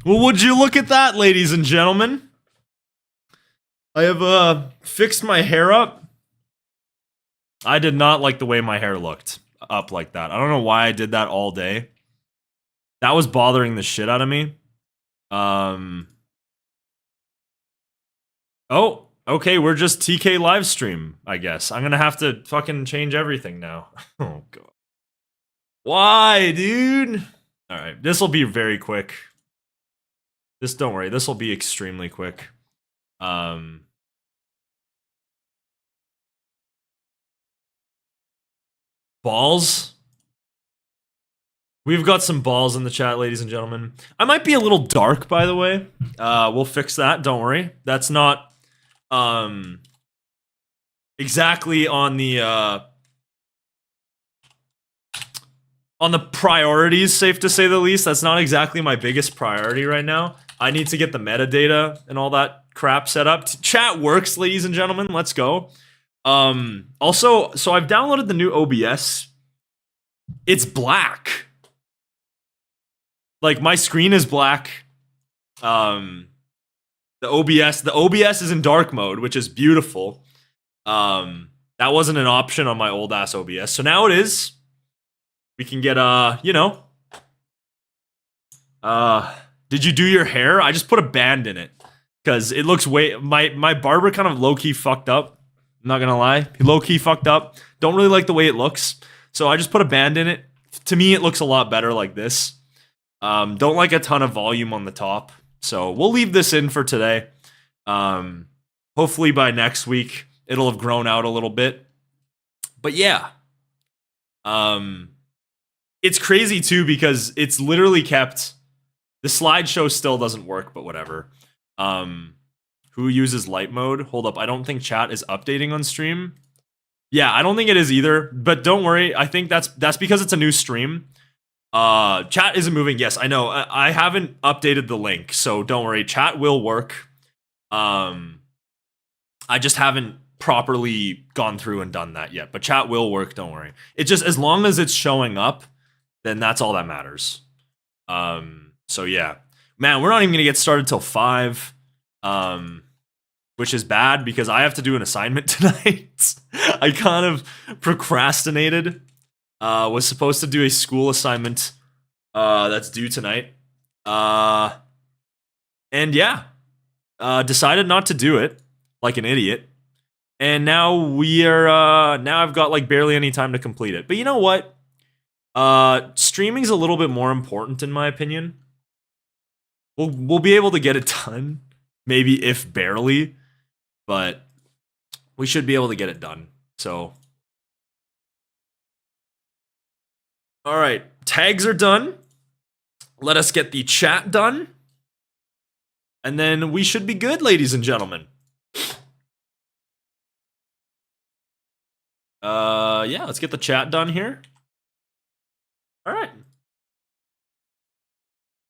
Well, would you look at that, ladies and gentlemen? I have fixed my hair up. I did not like the way my hair looked up like that. I don't know why I did that all day. That was bothering the shit out of me. Oh, okay, we're just TK live stream, I guess. I'm gonna have to fucking change everything now. Oh, God. Why, dude? Alright, this will be very quick. Don't worry, this will be extremely quick. Balls? We've got some balls in the chat, ladies and gentlemen. I might be a little dark, by the way. We'll fix that, don't worry. That's not, exactly on the priorities, safe to say the least. That's not exactly my biggest priority right now. I need to get the metadata and all that crap set up. Chat works, ladies and gentlemen. Let's go. Also, so I've downloaded the new OBS. It's black. Like, my screen is black. The OBS is in dark mode, which is beautiful. That wasn't an option on my old ass OBS, so now it is. We can get you know. Did you do your hair? I just put a band in it because it looks way. My barber kind of low key fucked up. I'm not gonna lie, he low key fucked up. Don't really like the way it looks, so I just put a band in it. To me, it looks a lot better like this. Don't like a ton of volume on the top, so we'll leave this in for today. Hopefully by next week it'll have grown out a little bit. But yeah, it's crazy too because it's literally kept. The slideshow still doesn't work, but whatever. Who uses light mode? Hold up, I don't think chat is updating on stream. Yeah, I don't think it is either, but don't worry. I think that's because it's a new stream. Chat isn't moving. Yes, I know. I haven't updated the link, so don't worry. Chat will work. I just haven't properly gone through and done that yet, but chat will work. Don't worry. It just, as long as it's showing up, then that's all that matters. So yeah, man, we're not even gonna get started till 5, which is bad because I have to do an assignment tonight. I kind of procrastinated. Was supposed to do a school assignment that's due tonight. And yeah, decided not to do it like an idiot. And now now I've got like barely any time to complete it. But you know what? Streaming's a little bit more important in my opinion. We'll be able to get it done, maybe if barely, but we should be able to get it done. So, all right, tags are done. Let us get the chat done, and then we should be good, ladies and gentlemen. Yeah, let's get the chat done here. All right.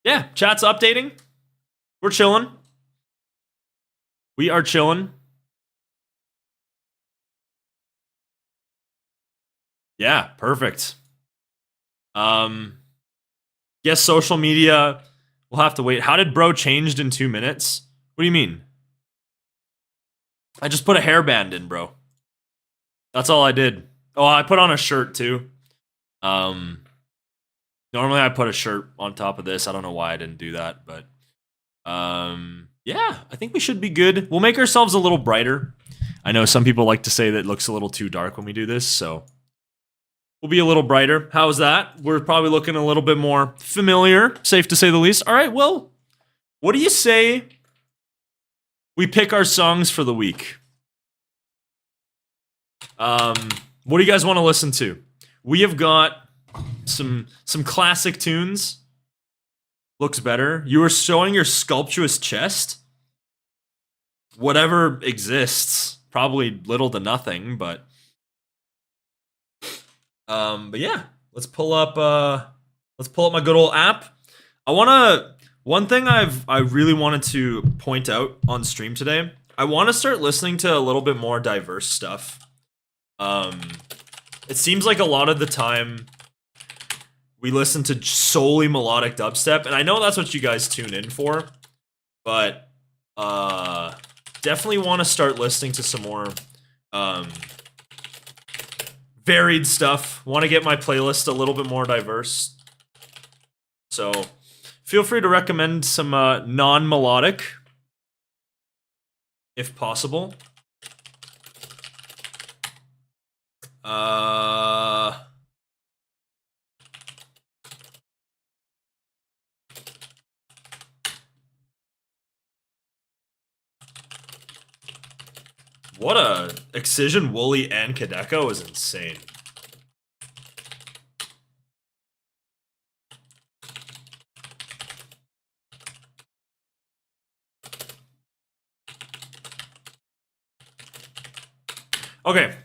Yeah, chat's updating. We're chilling. We are chilling. Yeah, perfect. Guess social media, we'll have to wait. How did bro changed in 2 minutes? What do you mean? I just put a hairband in, bro. That's all I did. Oh, I put on a shirt too. Normally I put a shirt on top of this. I don't know why I didn't do that, but yeah, I think we should be good. We'll make ourselves a little brighter. I know some people like to say that it looks a little too dark when we do this, so we'll be a little brighter. How's that? We're probably looking a little bit more familiar, safe to say the least. All right, well, what do you say we pick our songs for the week? What do you guys want to listen to? We have got some classic tunes. Looks better. You are showing your sculptuous chest. Whatever exists, probably little to nothing, but yeah, let's pull up my good old app. One thing I really wanted to point out on stream today. I want to start listening to a little bit more diverse stuff. It seems like a lot of the time we listen to solely melodic dubstep, and I know that's what you guys tune in for, but definitely want to start listening to some more varied stuff. Want to get my playlist a little bit more diverse. So feel free to recommend some non-melodic, if possible. What a Excision, Wooli, and Kadeko is insane. Okay.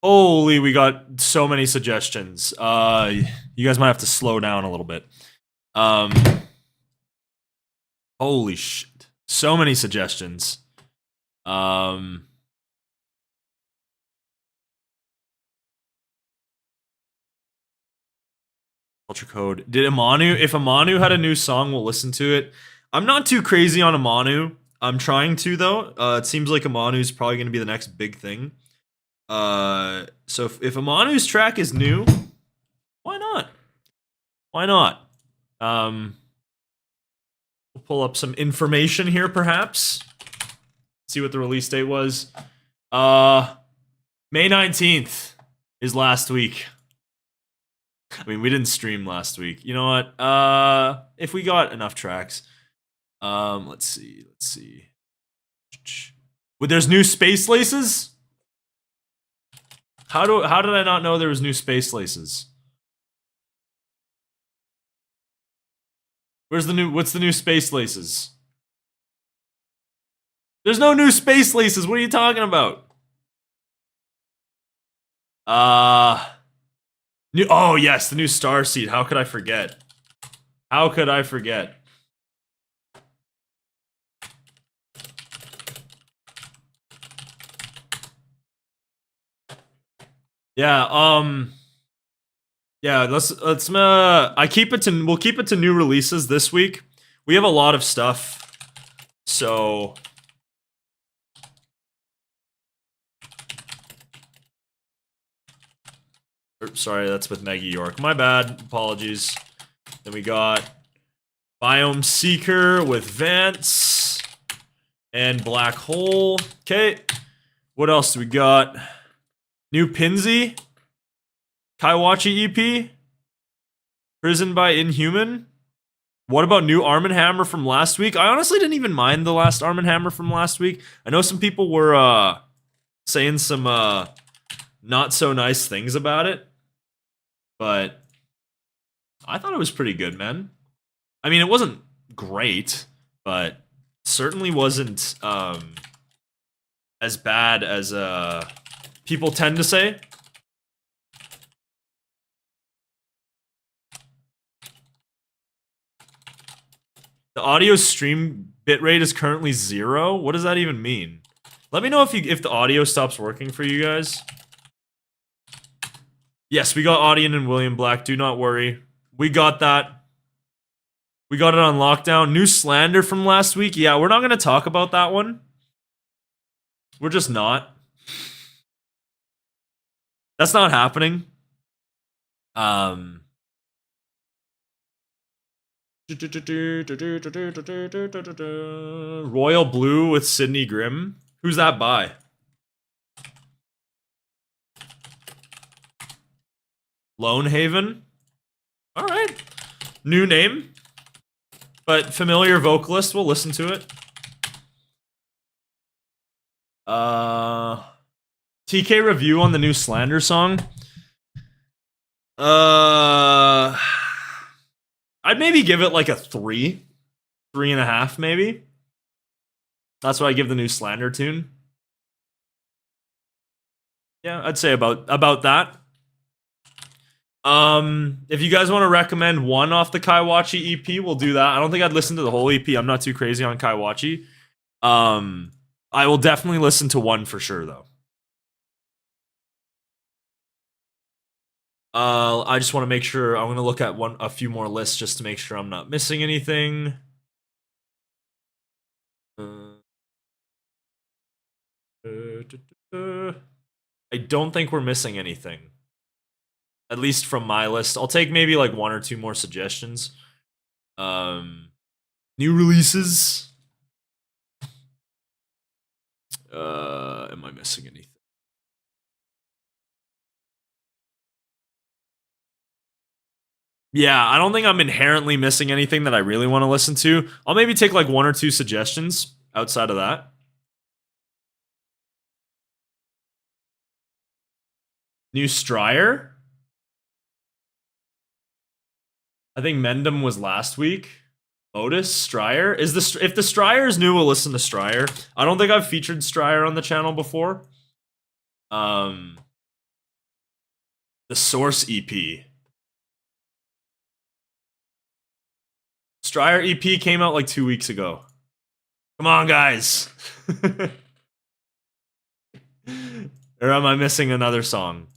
Holy, we got so many suggestions. You guys might have to slow down a little bit. Holy shit. So many suggestions. Culture Code. Did Imanu? If Imanu had a new song, we'll listen to it. I'm not too crazy on Imanu. I'm trying to, though. It seems like Imanu's probably going to be the next big thing. So if Imanu's track is new, why not? Why not? We'll pull up some information here, perhaps. See what the release date was. May 19th is last week. I mean, we didn't stream last week. You know what? If we got enough tracks. Let's see. Well, there's new Space Laces? How did I not know there was new Space Laces? What's the new Space Laces? There's no new Space Laces. What are you talking about? Oh yes, the new Starseed. How could I forget? How could I forget? Yeah, yeah, let's we'll keep it to new releases this week. We have a lot of stuff. So sorry, that's with Maggie York. My bad. Apologies. Then we got Biome Seeker with Vance and Black Hole. Okay. What else do we got? New Penzey, Wachi EP, Prison by Inhuman. What about new Arm & Hammer from last week? I honestly didn't even mind the last Arm & Hammer from last week. I know some people were saying some not so nice things about it, but I thought it was pretty good, man. I mean, it wasn't great, but certainly wasn't as bad as people tend to say. The audio stream bitrate is currently 0. What does that even mean? Let me know if the audio stops working for you guys. Yes, we got Audien and William Black. Do not worry. We got that. We got it on lockdown. New Slander from last week. Yeah, we're not going to talk about that one. We're just not. That's not happening. Royal Blue with Sydney Grimm. Who's that by? Lonehaven. All right. New name, but familiar vocalist. We'll listen to it. TK review on the new Slander song. I'd maybe give it like a 3, 3.5 maybe. That's what I give the new Slander tune. Yeah, I'd say about that. If you guys want to recommend one off the Wachi EP, we'll do that. I don't think I'd listen to the whole EP. I'm not too crazy on Wachi. I will definitely listen to one for sure, though. I just want to make sure. I'm gonna look at a few more lists just to make sure I'm not missing anything. I don't think we're missing anything. At least from my list. I'll take maybe like 1 or 2 more suggestions. New releases. Am I missing anything? Yeah, I don't think I'm inherently missing anything that I really want to listen to. I'll maybe take like 1 or 2 suggestions outside of that. New Stryer? I think Mendham was last week. Otis, Stryer. If the Stryer is new, we'll listen to Stryer. I don't think I've featured Stryer on the channel before. The Source EP. Stryer EP came out like 2 weeks ago. Come on, guys. Or am I missing another song?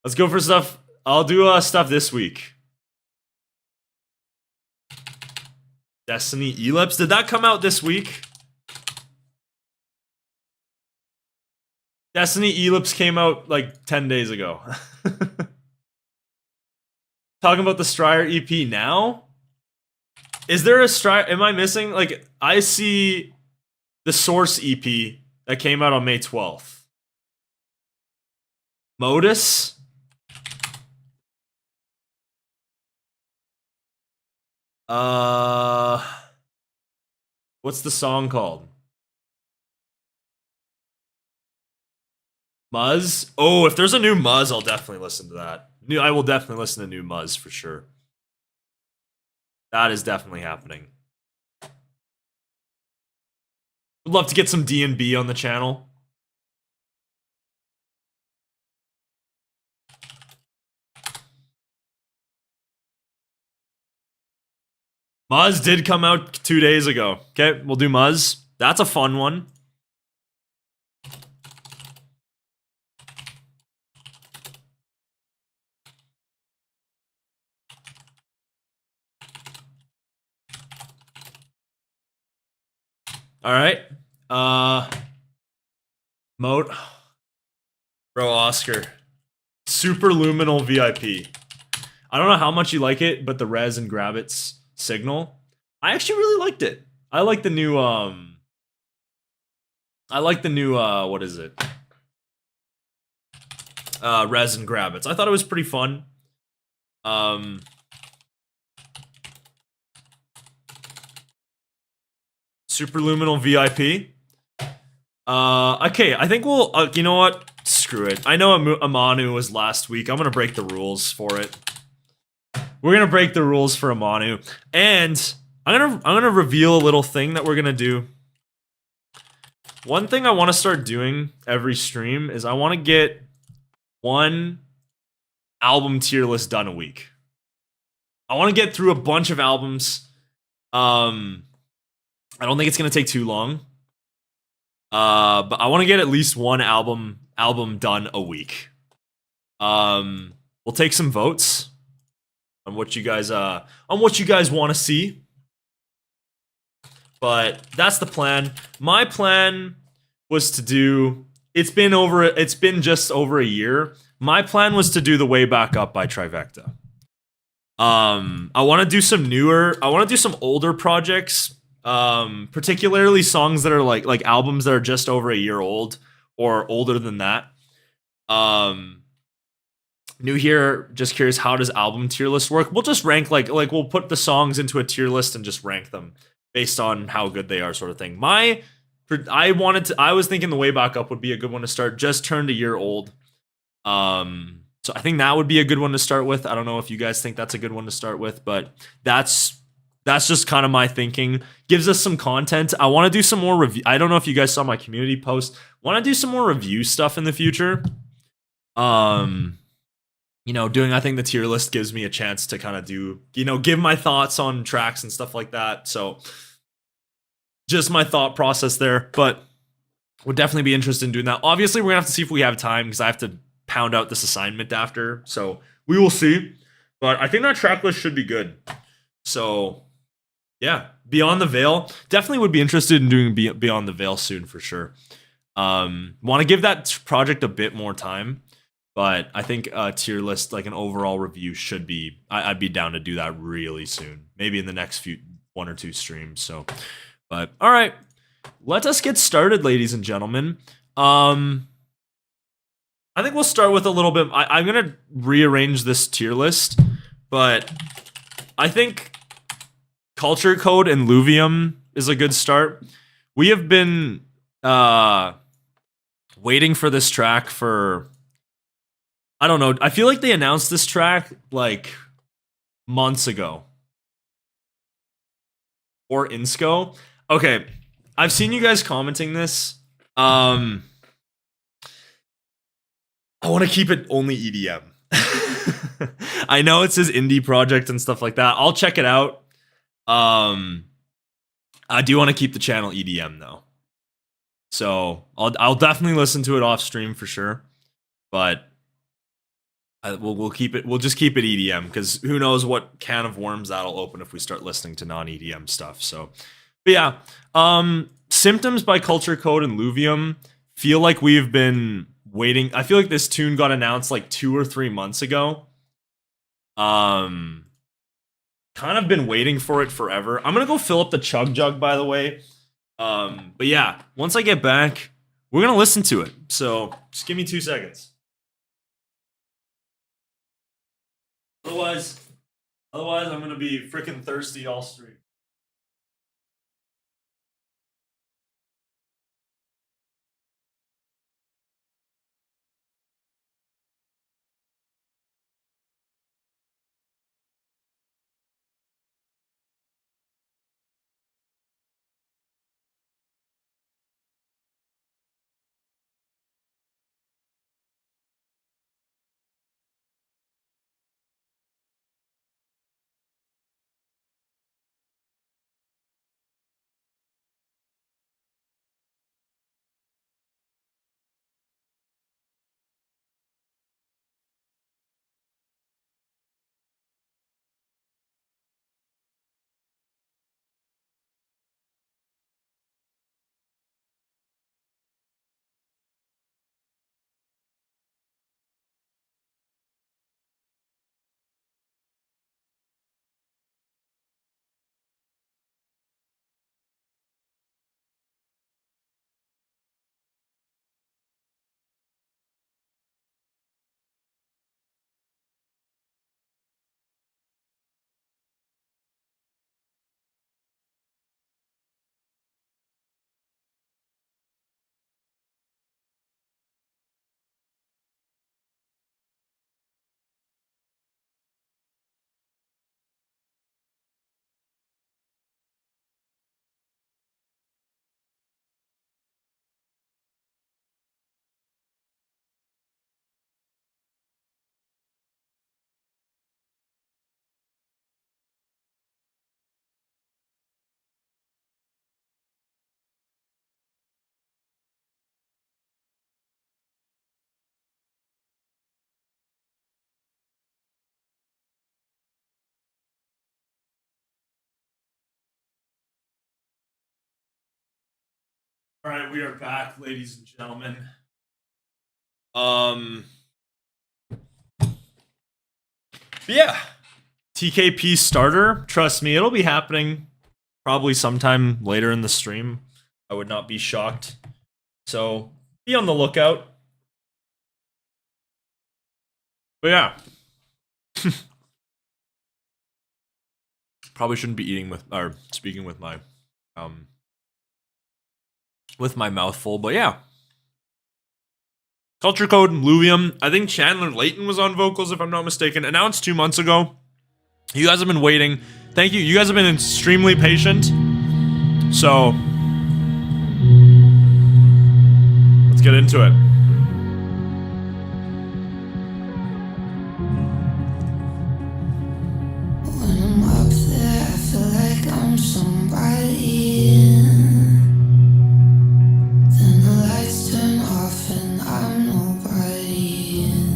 Let's go for stuff. I'll do stuff this week. Destiny Ellipse. Did that come out this week? Destiny Ellipse came out like 10 days ago. Talking about the Stryer EP now? Is there a Stryer? Am I missing? Like, I see the Source EP that came out on May 12th. Modus? What's the song called? Muzz? Oh, if there's a new Muzz, I'll definitely listen to that. I will definitely listen to new Muzz for sure. That is definitely happening. Would love to get some D&B on the channel. Muzz did come out 2 days ago. Okay, we'll do Muzz. That's a fun one. All right. Mode. Bro, Oscar. Superluminal VIP. I don't know how much you like it, but the Res and Grabbits signal, I actually really liked it. I like the new what is it? Res and Grabbits. I thought it was pretty fun. Superluminal VIP. Okay, I think we'll you know what? Screw it. I know Imanu was last week. I'm gonna break the rules for it. We're gonna break the rules for Imanu, and I'm gonna reveal a little thing that we're gonna do. One thing I want to start doing every stream is I want to get 1 album tier list done a week. I want to get through a bunch of albums. I don't think it's gonna take too long. But I want to get at least 1 album done a week. We'll take some votes on what you guys want to see. But that's the plan. My plan was to do. It's been just over a year. My plan was to do the Way Back Up by Trivecta. I want to do some newer. I want to do some older projects. Particularly songs that are like albums that are just over a year old or older than that. New here, just curious, how does album tier list work? We'll just rank like we'll put the songs into a tier list and just rank them based on how good they are, sort of thing. I was thinking the Way Back Up would be a good one to start. Just turned a year old. So I think that would be a good one to start with. I don't know if you guys think that's a good one to start with, but that's just kind of my thinking. Gives us some content. I want to do some more review. I don't know if you guys saw my community post. Want to do some more review stuff in the future. I think the tier list gives me a chance to kind of do, give my thoughts on tracks and stuff like that. So just my thought process there, but would definitely be interested in doing that. Obviously, we're gonna have to see if we have time because I have to pound out this assignment after. So we will see. But I think that track list should be good. So yeah, Beyond the Veil. Definitely would be interested in doing Beyond the Veil soon for sure. Want to give that project a bit more time. But I think a tier list, like an overall review, should be. I'd be down to do that really soon, maybe in the next 1 or 2 streams. So, but all right, let us get started, ladies and gentlemen. I think we'll start with a little bit. I'm gonna rearrange this tier list, but I think Culture Code and Luvium is a good start. We have been waiting for this track for. I don't know. I feel like they announced this track like months ago. Or Insco. Okay. I've seen you guys commenting this. I want to keep it only EDM. I know it says indie project and stuff like that. I'll check it out. I do want to keep the channel EDM though. So I'll definitely listen to it off stream for sure. But we'll keep it. We'll just keep it EDM because who knows what can of worms that'll open if we start listening to non-EDM stuff. So, but yeah, Symptoms by Culture Code and Luvium feel like we've been waiting. I feel like this tune got announced like 2 or 3 months ago. Kind of been waiting for it forever. I'm gonna go fill up the chug jug, by the way. But yeah, once I get back, we're gonna listen to it. So just give me 2 seconds. Otherwise, I'm gonna be freaking thirsty all stream. All right, we are back, ladies and gentlemen. Yeah, TKP starter. Trust me, it'll be happening probably sometime later in the stream. I would not be shocked. So be on the lookout. But yeah, probably shouldn't be eating with or speaking with my mouth full. But yeah. Culture Code and Luvium. I think Chandler Layton was on vocals, if I'm not mistaken. Announced 2 months ago. You guys have been waiting. Thank you. You guys have been extremely patient. So, let's get into it. When I'm up there, I feel like I'm somebody. Then the lights turn off and I'm nobody.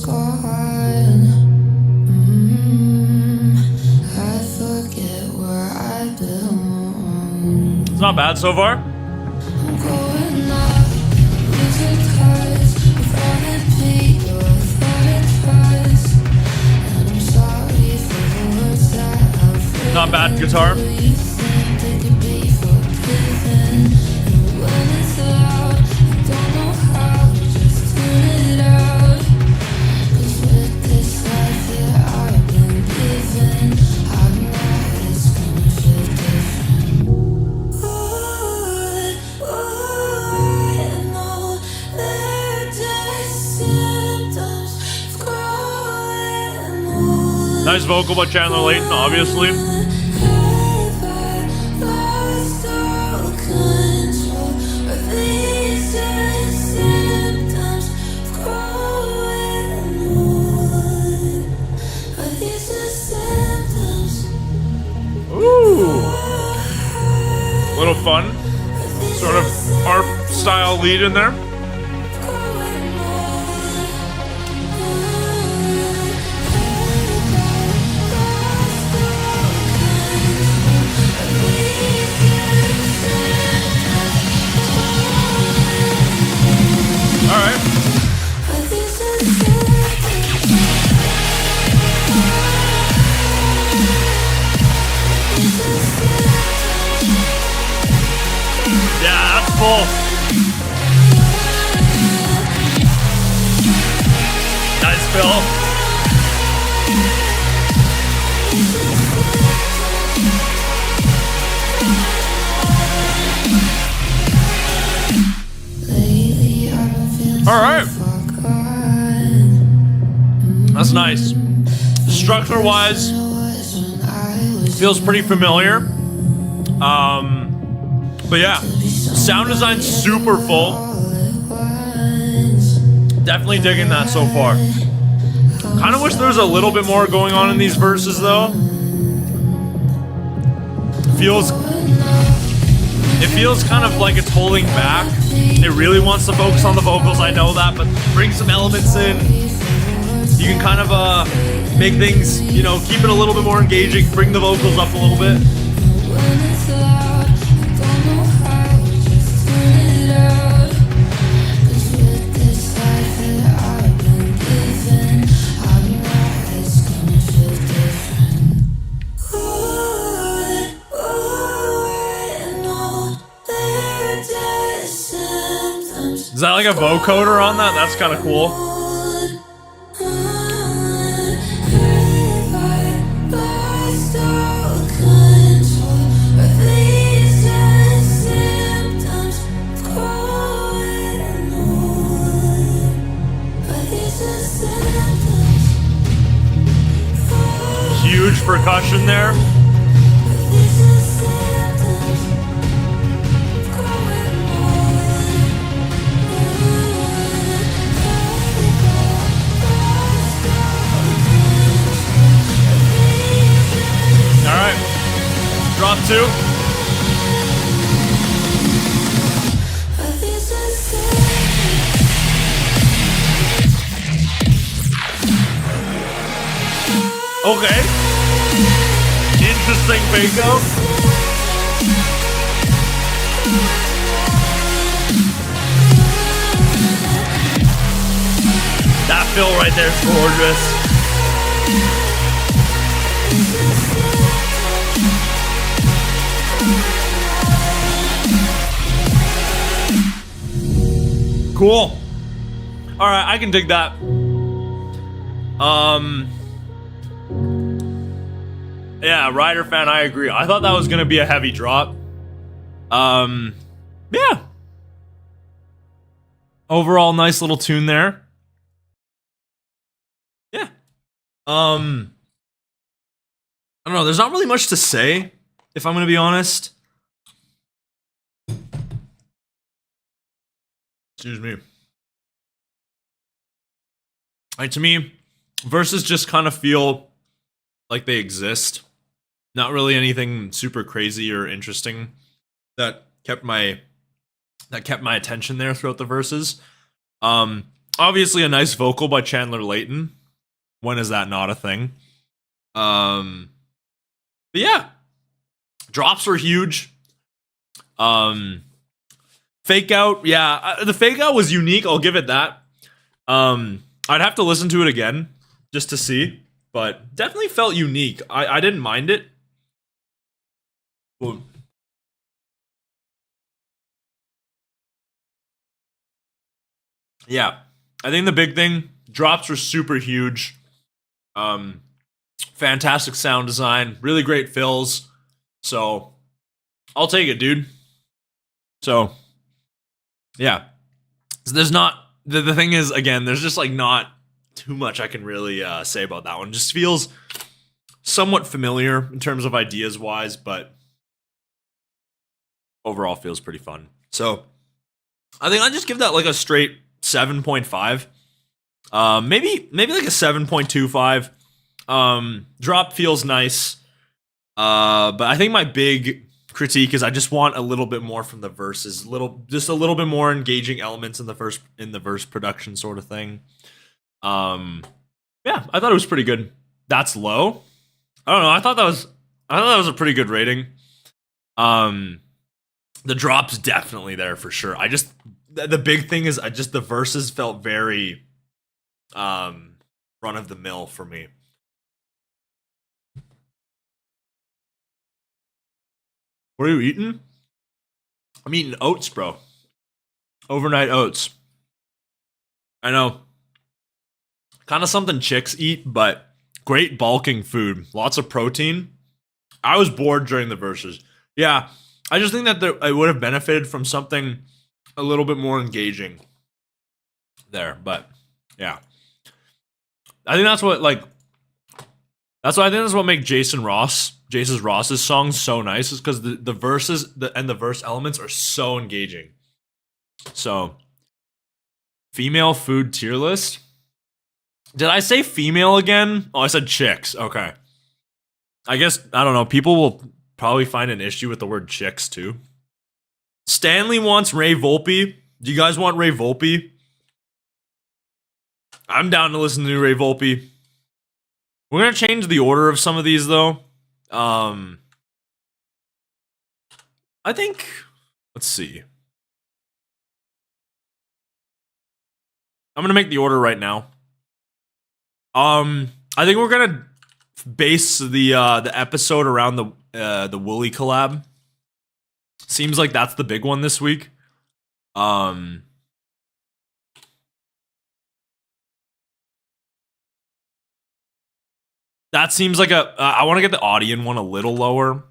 gone. I forget where I belong. It's not bad so far. I'm going up, losing touch with all the people I thought it was. And I'm sorry for the words that I've written. Not bad guitar. You think they could be forgiven. And when it's loud, I don't know how to just tune it out. 'Cause with this life that I've been given, I know it's gonna feel different. Ooh, I know they're just symptoms of growing old. Nice vocal by Chandler Layton, obviously. Have I lost all control? Are these just symptoms of growing old? Are these just symptoms? Ooh. Little fun. Sort of ARP style lead in there. Alright. Yeah, that's full. Nice fill. Lately I've been feeling All right. forgotten. That's nice. Structure wise, feels pretty familiar. But yeah, sound design super full. Definitely digging that so far. Kind of wish there was a little bit more going on in these verses though. It feels kind of like it's holding back. It really wants to focus on the vocals, I know that, but bring some elements in. You can kind of make things, you know, keep it a little bit more engaging, bring the vocals up a little bit. When it's loud, I don't know how to just tune it out. 'Cause with this life that I've been given, I know it's gonna feel different. Ooh, I know they're just symptoms. Is that like a vocoder on that? That's kind of cool. Huge percussion there. All right, drop two. Okay. Interesting fake-out. That fill right there is gorgeous. Cool. All right, I can dig that. Yeah, Ryder fan, I agree. I thought that was gonna be a heavy drop. Yeah. Overall, nice little tune there. Yeah. I don't know. There's not really much to say, if I'm gonna be honest. Excuse me. Like, to me, verses just kind of feel like they exist. Not really anything super crazy or interesting that kept my attention there throughout the verses. Obviously, a nice vocal by Chandler Layton. When is that not a thing? But yeah, drops were huge. Fake out, yeah, the fake out was unique. I'll give it that. I'd have to listen to it again just to see, but definitely felt unique. I didn't mind it. Well, yeah, I think the big thing, drops were super huge. Fantastic sound design, really great fills. So I'll take it, dude. So yeah, so there's not the thing is, again, there's just like not too much I can really say about that one. Just feels somewhat familiar in terms of ideas wise, but overall feels pretty fun. So I think I'll just give that like a straight 7.5. Maybe like a 7.25. Drop feels nice. But I think my big critique is I just want a little bit more from the verses, just a little bit more engaging elements in the verse production sort of thing. Yeah, I thought it was pretty good. That's low. I don't know. I thought that was a pretty good rating. The drop's definitely there for sure. The big thing is the verses felt very run of the mill for me. What are you eating? I'm eating oats, bro. Overnight oats. I know. Kind of something chicks eat, but great bulking food. Lots of protein. I was bored during the verses. Yeah, I just think that I would have benefited from something a little bit more engaging there. But yeah, I think that's what make Jason Ross's songs so nice, is because the verses and the verse elements are so engaging. So, female food tier list. Did I say female again? Oh, I said chicks. Okay. I guess, I don't know. People will probably find an issue with the word chicks too. Stanley wants Ray Volpe. Do you guys want Ray Volpe? I'm down to listen to Ray Volpe. We're going to change the order of some of these though. I think, let's see. I'm going to make the order right now. I think we're going to base the episode around the Wooli collab. Seems like that's the big one this week. That seems like I want to get the Audien one a little lower.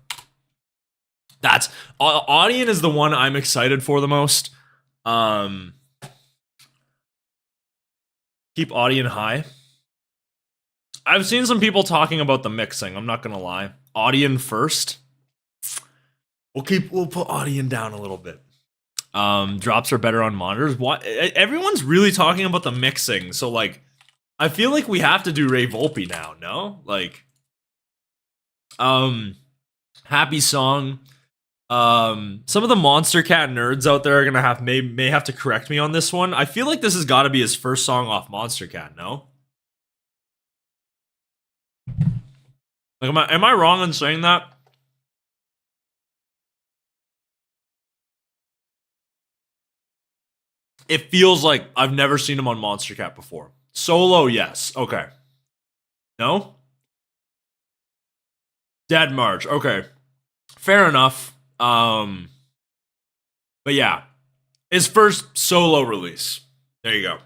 Audien is the one I'm excited for the most. Keep Audien high. I've seen some people talking about the mixing. I'm not gonna lie. Audien first. We'll put Audien down a little bit. Drops are better on monitors. What? Everyone's really talking about the mixing. So like, I feel like we have to do Ray Volpe now. No, like, happy song. Some of the Monster Cat nerds out there are gonna may have to correct me on this one. I feel like this has got to be his first song off Monster Cat. No. Like, am I wrong in saying that? It feels like I've never seen him on Monster Cat before. Solo, yes. Okay. No? Dead March. Okay. Fair enough. But yeah. His first solo release. There you go.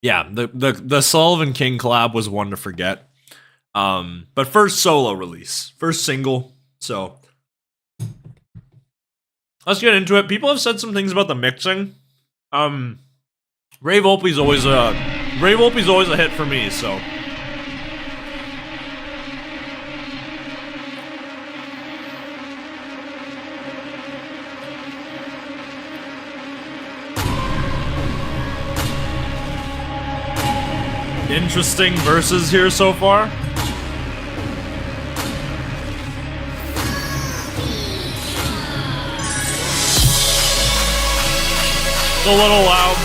Yeah, the Sullivan King collab was one to forget. But first solo release. First single. So let's get into it. People have said some things about the mixing. Ray Volpe's always a hit for me, so. Interesting verses here so far. It's a little loud.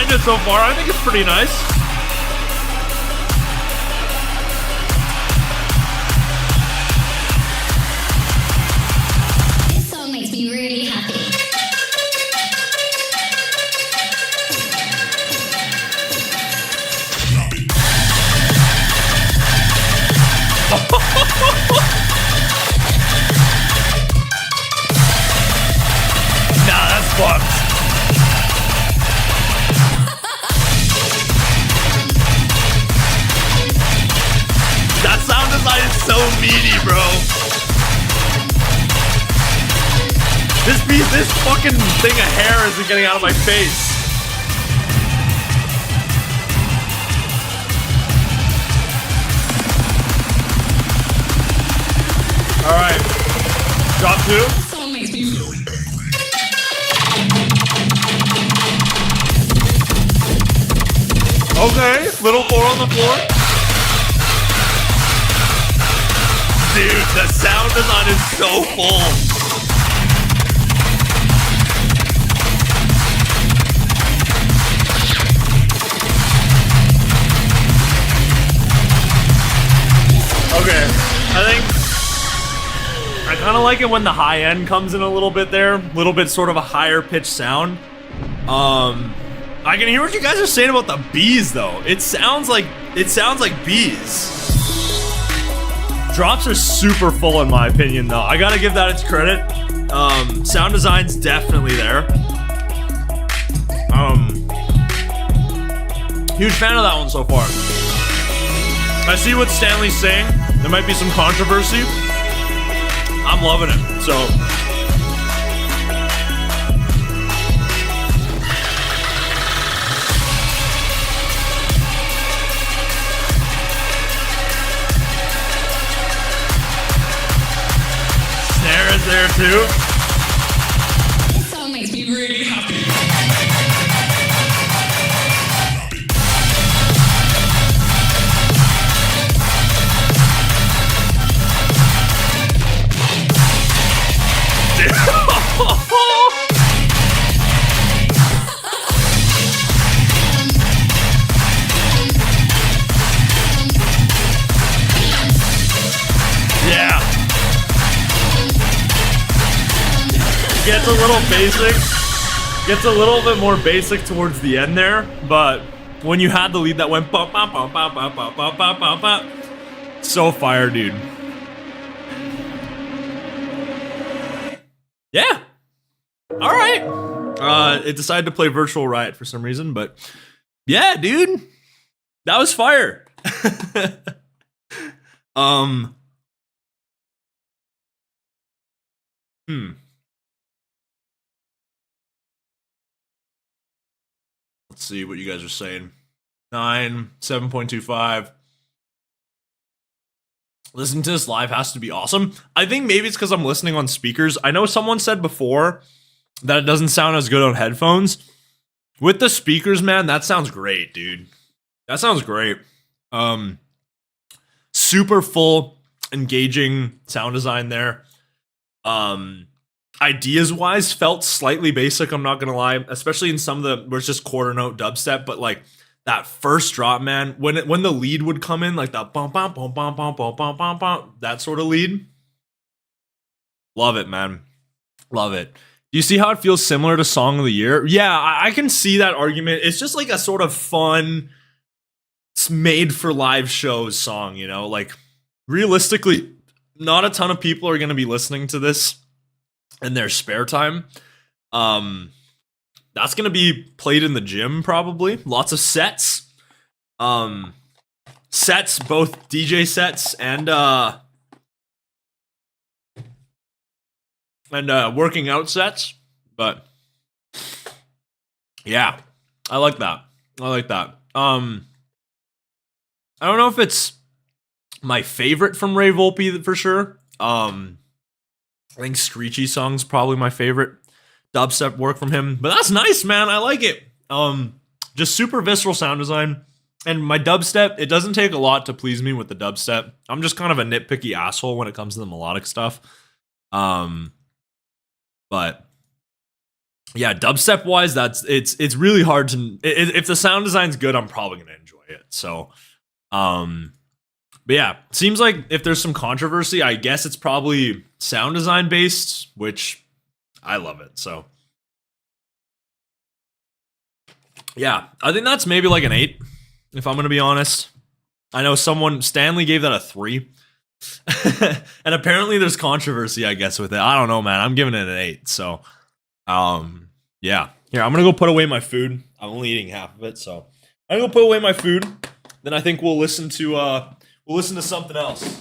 mind it so far. I think it's pretty nice. This song makes me really happy. Nah, that's fucked. That sound design is so meaty, bro. This fucking thing of hair isn't getting out of my face. All right, drop 2. This song makes me really Okay, little 4 on the floor. Dude, the sound design is so full. Okay, I kind of like it when the high end comes in a little bit there, a little bit sort of a higher pitched sound. I can hear what you guys are saying about the bees though. It sounds like bees. Drops are super full in my opinion though. I gotta give that its credit. Sound design's definitely there. Huge fan of that one so far. I see what Stanley's saying. There might be some controversy. I'm loving it, so. Snare is there too. This song makes me really happy. Yeah. Gets a little basic. Gets a little bit more basic towards the end there, but when you had the lead that went ba ba ba ba ba ba ba ba ba ba, so fire, dude. Yeah. All right. It decided to play Virtual Riot for some reason, but yeah, dude, that was fire. Let's see what you guys are saying. 9, 7.25. Listening to this live has to be awesome. I think maybe it's because I'm listening on speakers. I know someone said before that it doesn't sound as good on headphones. With the speakers, man, that sounds great, dude. That sounds great. Super full, engaging sound design there. Ideas-wise, felt slightly basic, I'm not gonna lie. Especially in some of the, where it's just quarter note dubstep, but like, that first drop, man, when the lead would come in, like that bum bum bum bum bum bum bum bum bum, that sort of lead. Love it, man. Love it. Do you see how it feels similar to Song of the Year? Yeah, I can see that argument. It's just like a sort of fun, it's made for live shows song, you know? Like, realistically, not a ton of people are gonna be listening to this in their spare time. That's gonna be played in the gym probably. Lots of sets. Sets, both DJ sets and working out sets. But yeah, I like that. I like that. I don't know if it's my favorite from Ray Volpe for sure. I think Screechy Song's probably my favorite dubstep work from him, but that's nice, man. I like it. Just super visceral sound design, and my dubstep, it doesn't take a lot to please me with the dubstep. I'm just kind of a nitpicky asshole when it comes to the melodic stuff. But yeah, dubstep wise, it's really hard to if the sound design's good, I'm probably gonna enjoy it. So, but yeah, seems like if there's some controversy, I guess it's probably sound design based, which I love it. So, yeah, I think that's maybe like an 8, if I'm gonna be honest. I know Stanley gave that a 3. And apparently there's controversy, I guess, with it. I don't know, man. I'm giving it an 8. So, yeah. Here, I'm gonna go put away my food. I'm only eating half of it, so I'm gonna go put away my food. Then I think we'll listen to something else.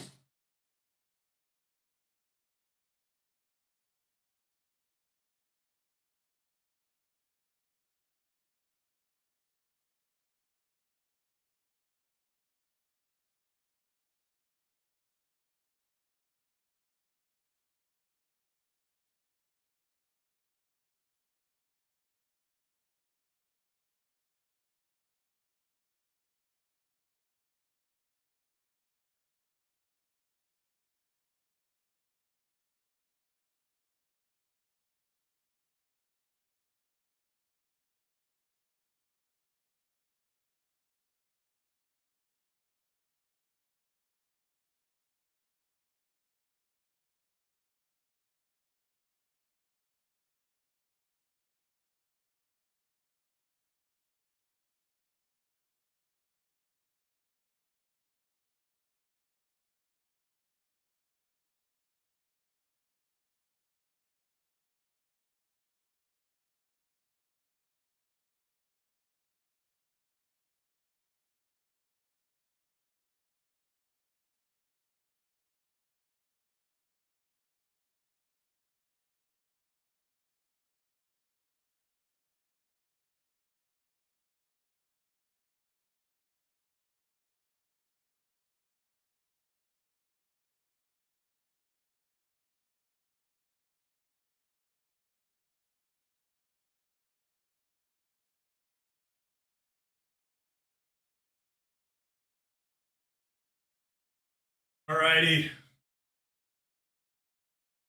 Alrighty.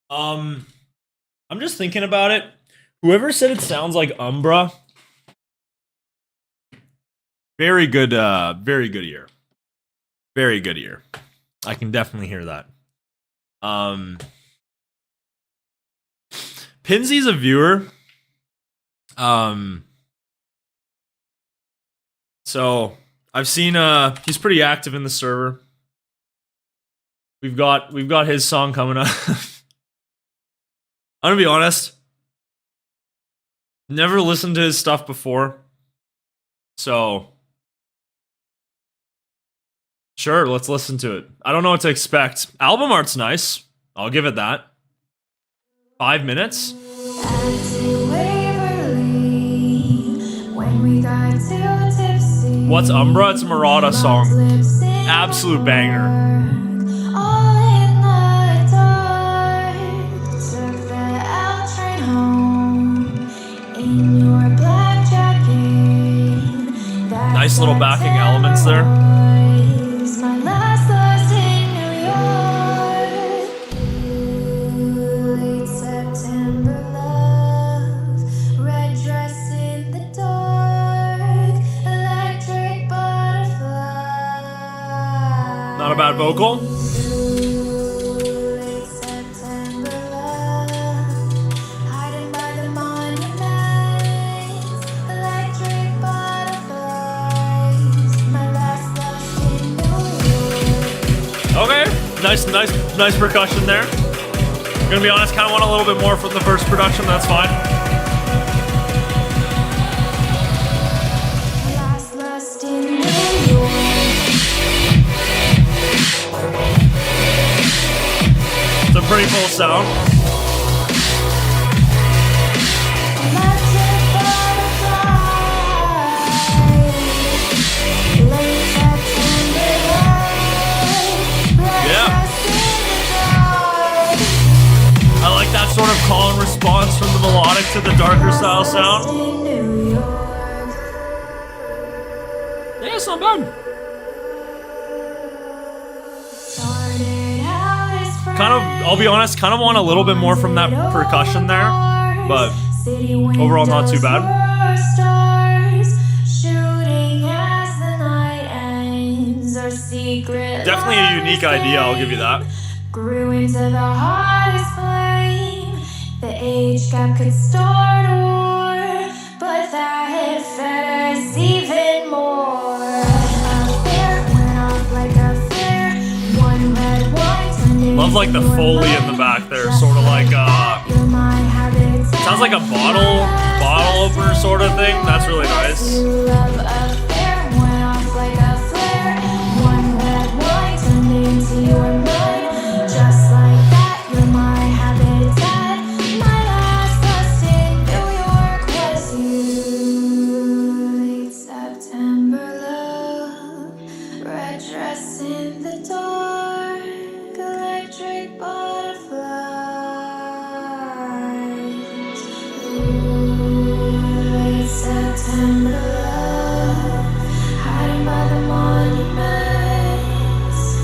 I'm just thinking about it. Whoever said it sounds like Umbra. Very good ear. Very good ear. I can definitely hear that. Penzey's a viewer. So I've seen he's pretty active in the server. We've got his song coming up. I'm gonna be honest. Never listened to his stuff before. So sure, let's listen to it. I don't know what to expect. Album art's nice. I'll give it that. 5 minutes? What's Umbra? It's a Murata song. Absolute banger. Nice little backing elements there. Not a bad vocal. Nice percussion there. I'm gonna be honest, kind of want a little bit more from the first production. That's fine. It's a pretty full sound. That sort of call and response from the melodic to the darker style sound. Yeah, it's not bad. Kind of, I'll be honest, kind of want a little bit more from that percussion there, but Overall, not too bad. Definitely a unique idea, I'll give you that. Grew into the hottest flame. The age gap could start a war, but that hit fed us even more. A flare went off like a flare. One red wine turned into Love like the Foley in the back there, sort of like your mind habits. sounds like a bottle opener sort of thing. That's really nice. Love affair went off like a flare. One red wine turned into your mind. Just like that, you're my habitat. My last trust in New York was you. Late September love, red dress in the dark, electric butterflies. Late September love, hiding by the monuments,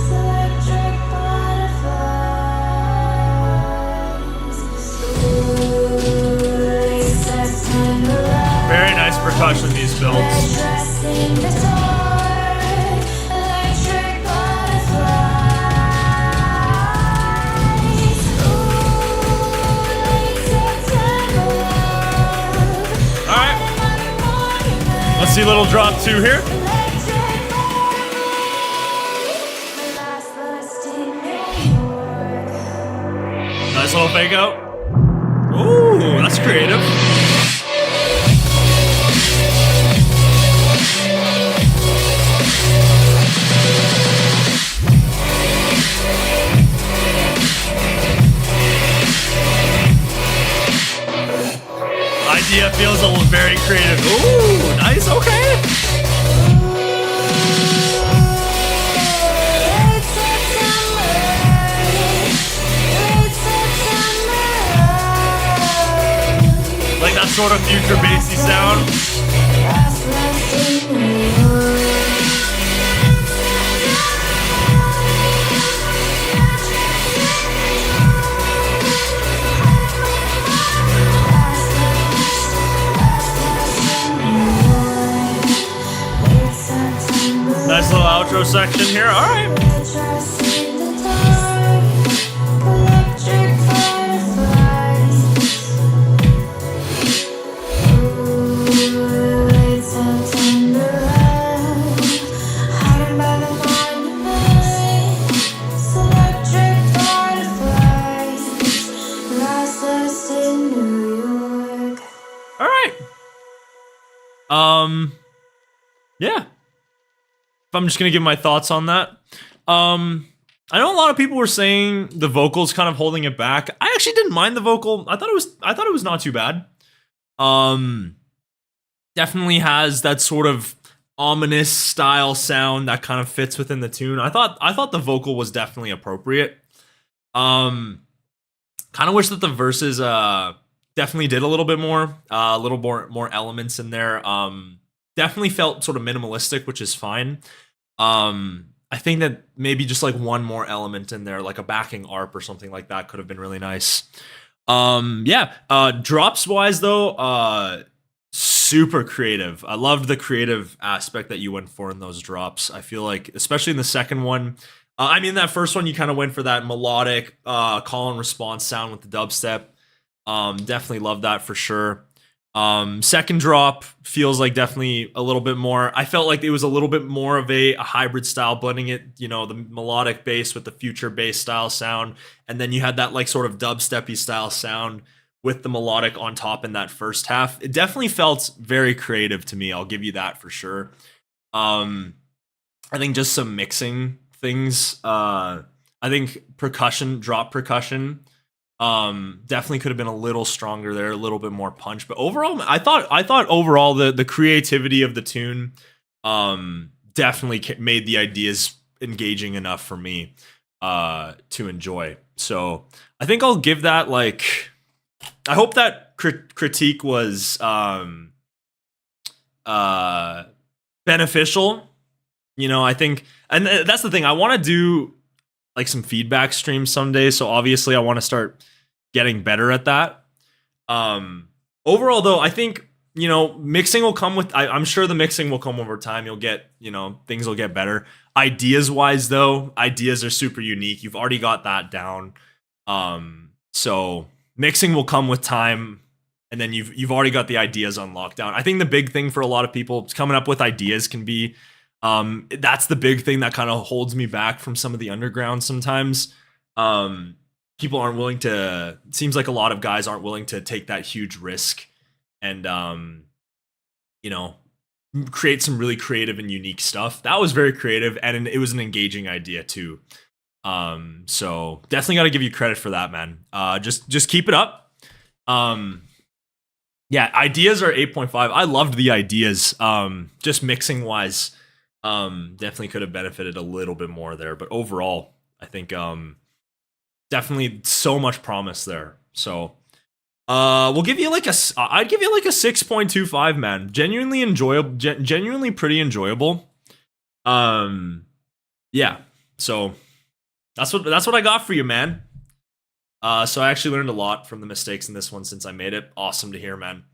electric butterflies. Late September love, Very nice percussion, these builds. dress in the dark, electric butterflies. Late September love, Alright, hiding by the monuments. let's see little drop 2 here. Nice little fake out. Ooh, that's creative. Idea feels a little very creative. Ooh, nice, okay. Like that sort of future bassy sound. Nice little outro section here. All right. All right. Yeah. If I'm just gonna give my thoughts on that. I know a lot of people were saying the vocals kind of holding it back. I actually didn't mind the vocal. I thought it was not too bad. Definitely has that sort of ominous style sound that kind of fits within the tune. I thought the vocal was definitely appropriate. Kind of wish that the verses definitely did a little bit more, a little more elements in there. Definitely felt sort of minimalistic, which is fine. I think that maybe just like one more element in there, like a backing ARP or something like that, could have been really nice. Drops wise though, super creative. I loved the creative aspect that you went for in those drops. I feel like, especially in the second one, that first one you kind of went for that melodic call and response sound with the dubstep. Definitely love that for sure. Second drop feels like definitely a little bit more. I felt like it was a little bit more of a hybrid style, blending it, the melodic bass with the future bass style sound, and then you had that like sort of dubsteppy style sound with the melodic on top in that first half. It definitely felt very creative to me. I'll give you that for sure. I think just some mixing things. I think drop percussion. Definitely could have been a little stronger there, a little bit more punch. But overall, I thought overall the creativity of the tune definitely made the ideas engaging enough for me to enjoy. So I think I'll give that like. I hope that critique was beneficial. I think, and that's the thing. I want to do like some feedback streams someday. So obviously, I want to start getting better at that. overall, though, I think, you know, mixing will come with. I'm sure the mixing will come over time. You'll get, you know, things will get better. Ideas wise, though, ideas are super unique. You've already got that down. So mixing will come with time, and then you've already got the ideas on lockdown. I think the big thing for a lot of people coming up with ideas can be, that's the big thing that kind of holds me back from some of the underground sometimes. People aren't willing to. It seems like a lot of guys aren't willing to take that huge risk and you know, create some really creative and unique stuff. That was very creative, and it was an engaging idea too. So definitely got to give you credit for that, man. Just keep it up. Yeah, ideas are 8.5. I loved the ideas. Just mixing wise, definitely could have benefited a little bit more there, but overall, I think definitely so much promise there. So we'll give you like I'd give you like a 6.25, man. Genuinely enjoyable, genuinely pretty enjoyable. Yeah. So that's what I got for you, man. So I actually learned a lot from the mistakes in this one since I made it. Awesome to hear, man.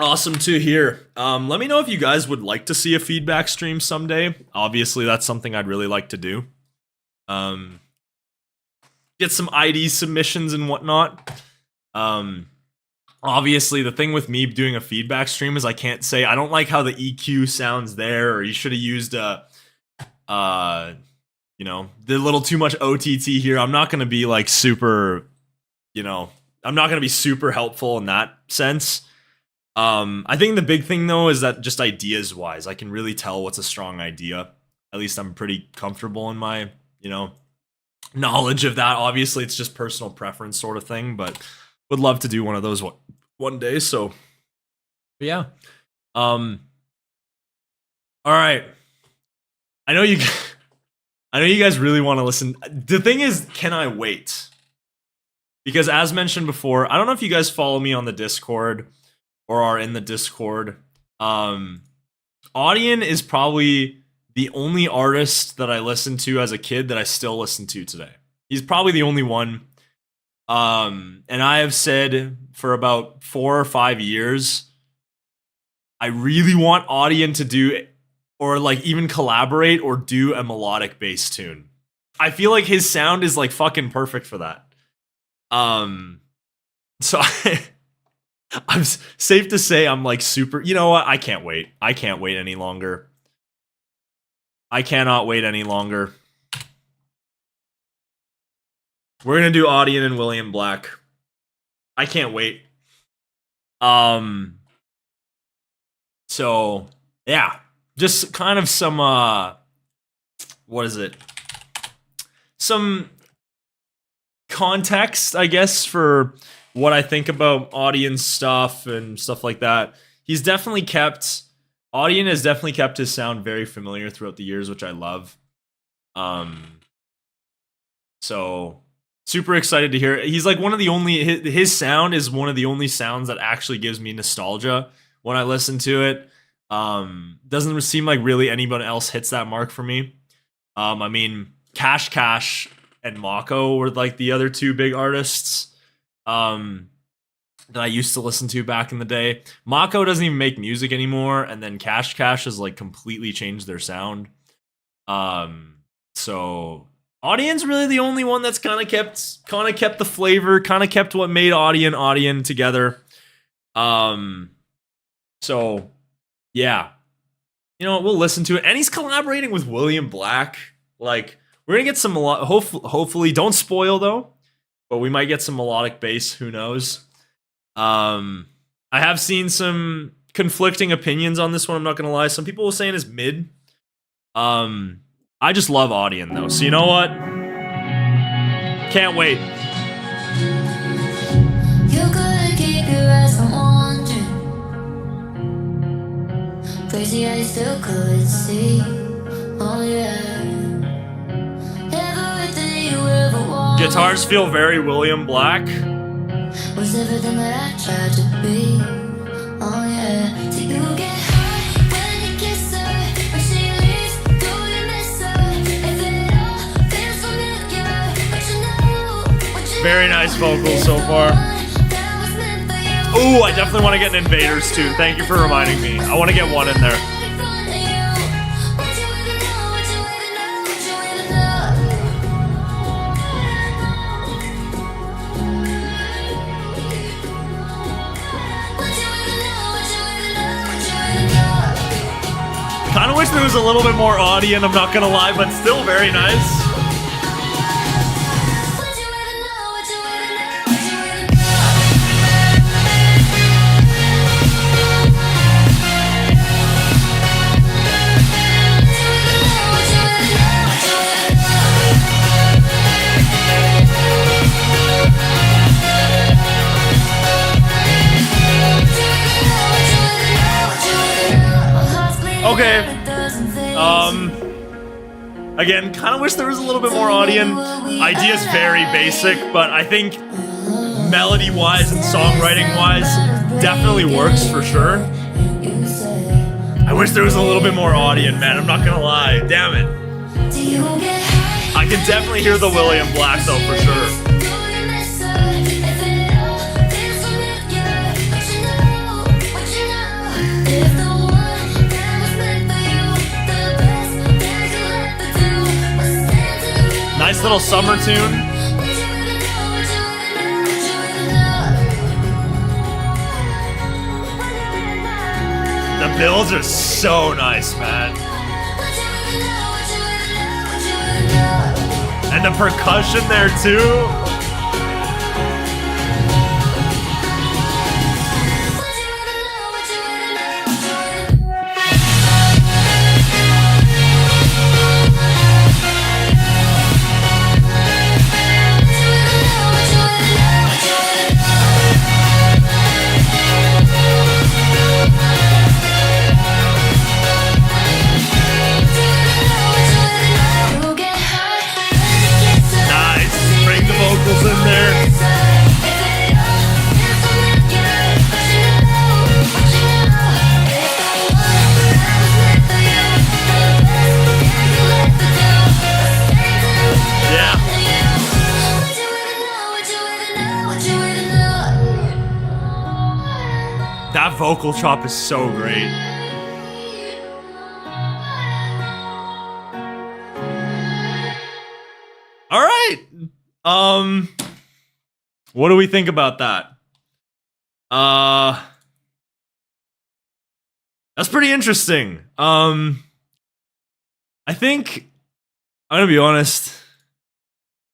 Awesome to hear. Let me know if you guys would like to see a feedback stream someday. Obviously, that's something I'd really like to do. Get some ID submissions and whatnot. Obviously, the thing with me doing a feedback stream is I can't say I don't like how the EQ sounds there, or you should have used a, you know, the little too much OTT here. I'm not going to be like super, you know, I'm not going to be super helpful in that sense. I think the big thing though is that just ideas wise, I can really tell what's a strong idea. At least I'm pretty comfortable in my, you know, knowledge of that. Obviously, it's just personal preference sort of thing, but would love to do one of those one day. So, yeah. All right. I know you guys really want to listen. The thing is, can I wait? Because as mentioned before, I don't know if you guys follow me on the Discord or are in the Discord. Audien is probably the only artist that I listened to as a kid that I still listen to today. He's probably the only one. And I have said for about 4 or 5 years, I really want Audien to do, or like even collaborate or do a melodic bass tune. I feel like his sound is like fucking perfect for that. So I'm safe to say I'm like super, you know what? I can't wait. I can't wait any longer. I cannot wait any longer. We're going to do Audien and William Black. I can't wait. So, yeah. Just kind of some, what is it? Some context, I guess, for what I think about Audien's stuff and stuff like that. Audien has definitely kept his sound very familiar throughout the years, which I love. So super excited to hear it. He's like one of the only, his sound is one of the only sounds that actually gives me nostalgia when I listen to it. Doesn't seem like really anyone else hits that mark for me. I mean, Cash and Mako were like the other two big artists that I used to listen to back in the day. Mako doesn't even make music anymore, and then Cash has like completely changed their sound. So Audien's really the only one that's kind of kept the flavor, kind of kept what made Audien together. So yeah, you know, we'll listen to it, and he's collaborating with William Black. Like, we're gonna get some hopefully, don't spoil though, but we might get some melodic bass. Who knows? I have seen some conflicting opinions on this one. I'm not gonna lie. Some people were saying it's mid. I just love Audien though, so you know what? Can't wait. You couldn't keep your eyes from wandering. Crazy how you still could see. Oh yeah. Everything you ever wanted Guitars feel very William Black. was everything that I tried to be. Oh yeah. So you get high when you kiss her. When she leaves, do you miss her? If it all feels familiar, but you know what you Very nice vocals so far. that was Ooh, I definitely want to get an Invaders too. Thank you for reminding me. I want to get one in there. Kind of wish there was a little bit more Audien, I'm not gonna lie, but still very nice. Okay. Again, kind of wish there was a little bit more Audien. Idea's very basic, but I think melody-wise and songwriting-wise, definitely works for sure. I wish there was a little bit more Audien, man. I'm not gonna lie. Damn it. I can definitely hear the William Black though, for sure. Nice little summer tune. The builds are so nice, man. And the percussion there too. In there. Yeah. That vocal chop is so great. All right. What do we think about that? That's pretty interesting. I think I'm gonna be honest.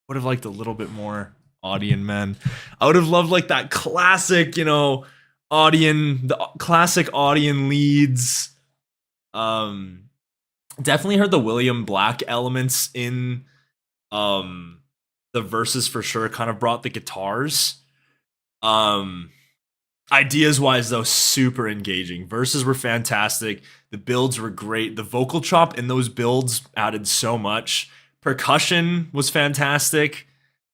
Would have liked a little bit more Audien, man. I would have loved like that classic, you know, Audien, the classic Audien leads. Definitely heard the William Black elements in the verses for sure, kind of brought the guitars. Ideas wise though, super engaging. Verses were fantastic. The builds were great. The vocal chop in those builds added so much. Percussion was fantastic.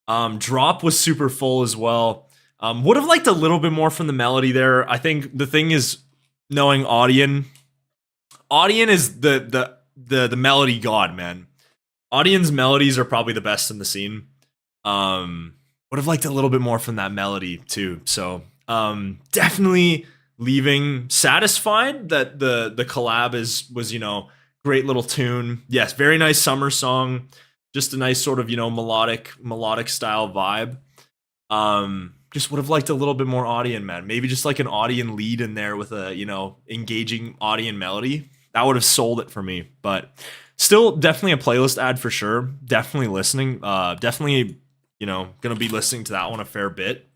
Drop was super full as well. Would have liked a little bit more from the melody there. I think the thing is knowing Audien. Audien is the melody god, man. Audien's melodies are probably the best in the scene. Would have liked a little bit more from that melody too. So definitely leaving satisfied that the collab was, you know, great little tune. Yes, very nice summer song. Just a nice sort of, you know, melodic style vibe. Just would have liked a little bit more Audien, man. Maybe just like an Audien lead in there with a, you know, engaging Audien melody. That would have sold it for me. But still, definitely a playlist ad for sure. Definitely listening. Definitely, you know, gonna be listening to that one a fair bit.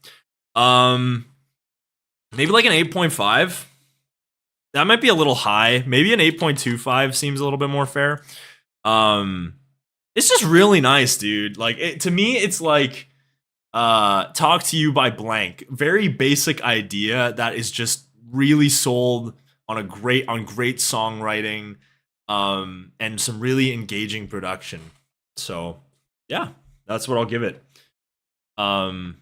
Maybe like an 8.5. That might be a little high. Maybe an 8.25 seems a little bit more fair. It's just really nice, dude. Like to me, it's like Talk to You by Blank. Very basic idea that is just really sold on great songwriting, and some really engaging production. So yeah, that's what I'll give it. Very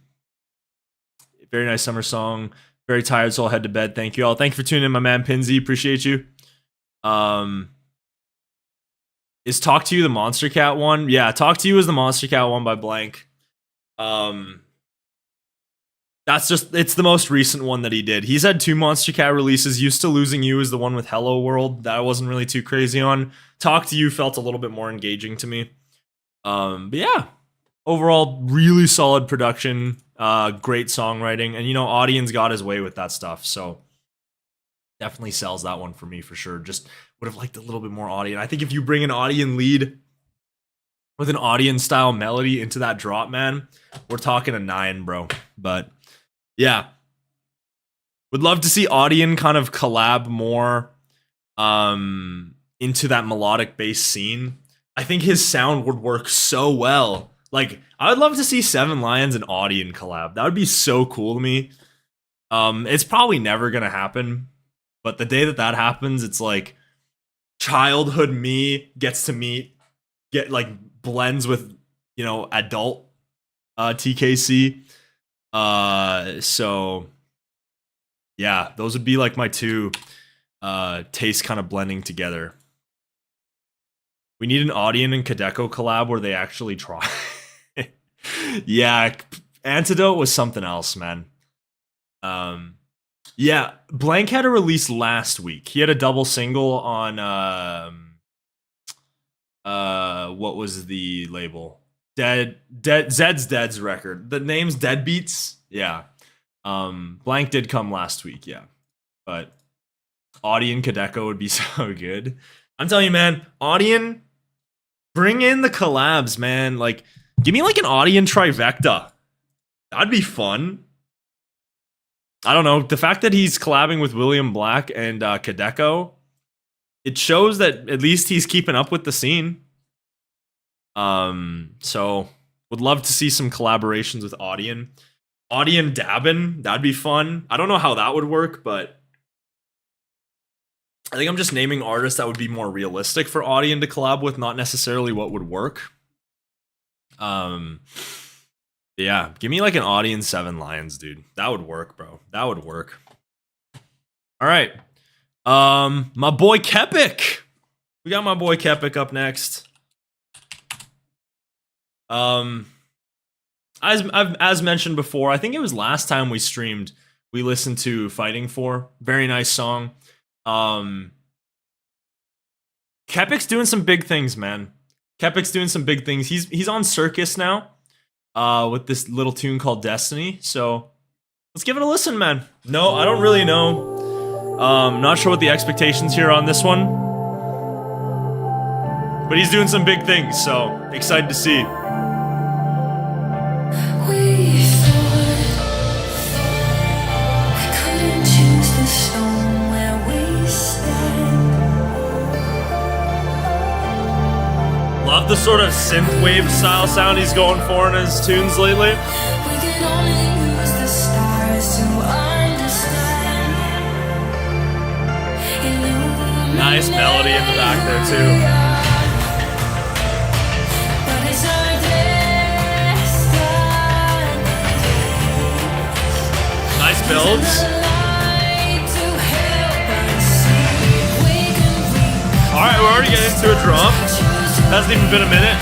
nice summer song. Very tired, so I'll head to bed. Thank you all. Thank you for tuning in, my man Penzey. Appreciate you. Is Talk to You the Monster Cat one? Yeah, Talk to You is the Monster Cat one by Blank. it's the most recent one that he did. He's had 2 Monster Cat releases. Used to Losing You is the one with Hello World that I wasn't really too crazy on. Talk to You felt a little bit more engaging to me. But yeah, overall, really solid production, great songwriting, and Audien's got his way with that stuff, so definitely sells that one for me for sure. Just would have liked a little bit more Audien. I think if you bring an Audien lead with an Audien style melody into that drop, man, we're talking a 9, bro. But yeah, would love to see Audien kind of collab more into that melodic bass scene. I think his sound would work so well. Like, I would love to see Seven Lions and Audien collab. That would be so cool to me. It's probably never gonna happen, but the day that happens, it's like childhood me gets to blends with adult TKC. So yeah, those would be like my two tastes kind of blending together. We need an Audien and Kadeko collab where they actually try. Yeah, Antidote was something else, man. Yeah, Blank had a release last week. He had a double single on what was the label? Zed's Dead's record. The name's Deadbeats. Yeah. Blank did come last week, yeah. But Audien Kadeko would be so good. I'm telling you, man, Audien, bring in the collabs, man. Like, give me like an Audien trifecta. That'd be fun. I don't know. The fact that he's collabing with William Black and Kadeko, it shows that at least he's keeping up with the scene. So would love to see some collaborations with Audien. Audien Dabin, that'd be fun. I don't know how that would work, but I think I'm just naming artists that would be more realistic for Audien to collab with, not necessarily what would work. Yeah, give me like an Audien Seven Lions, dude. That would work, bro. That would work. All right. My boy Kepik. We got my boy Kepik up next. As mentioned before, I think it was last time we streamed, we listened to Fighting For. Very nice song. Kepik's doing some big things, man. Kepik's doing some big things. He's on Circus now, with this little tune called Destiny. So let's give it a listen, man. No, I don't really know. Not sure what the expectations here on this one, but he's doing some big things. So excited to see. We thought we couldn't choose the stone where we stand. Love the sort of synthwave style sound he's going for in his tunes lately. We can only use the stars to understand. Nice melody in the back there too. But it's our destiny. Nice builds. Light to help us see. We can reach. All right, we're already getting into a drum. Hasn't even been a minute.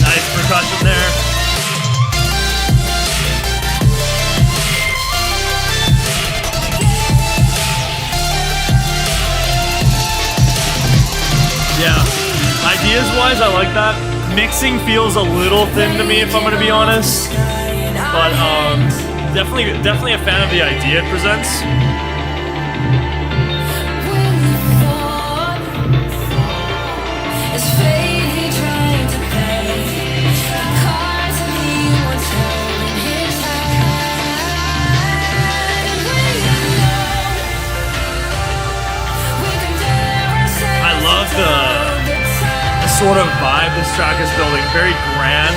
Nice percussion there. Yeah, ideas-wise, I like that. Mixing feels a little thin to me, if I'm gonna be honest. But definitely a fan of the idea it presents. I love the sort of vibe this track is building. Very grand.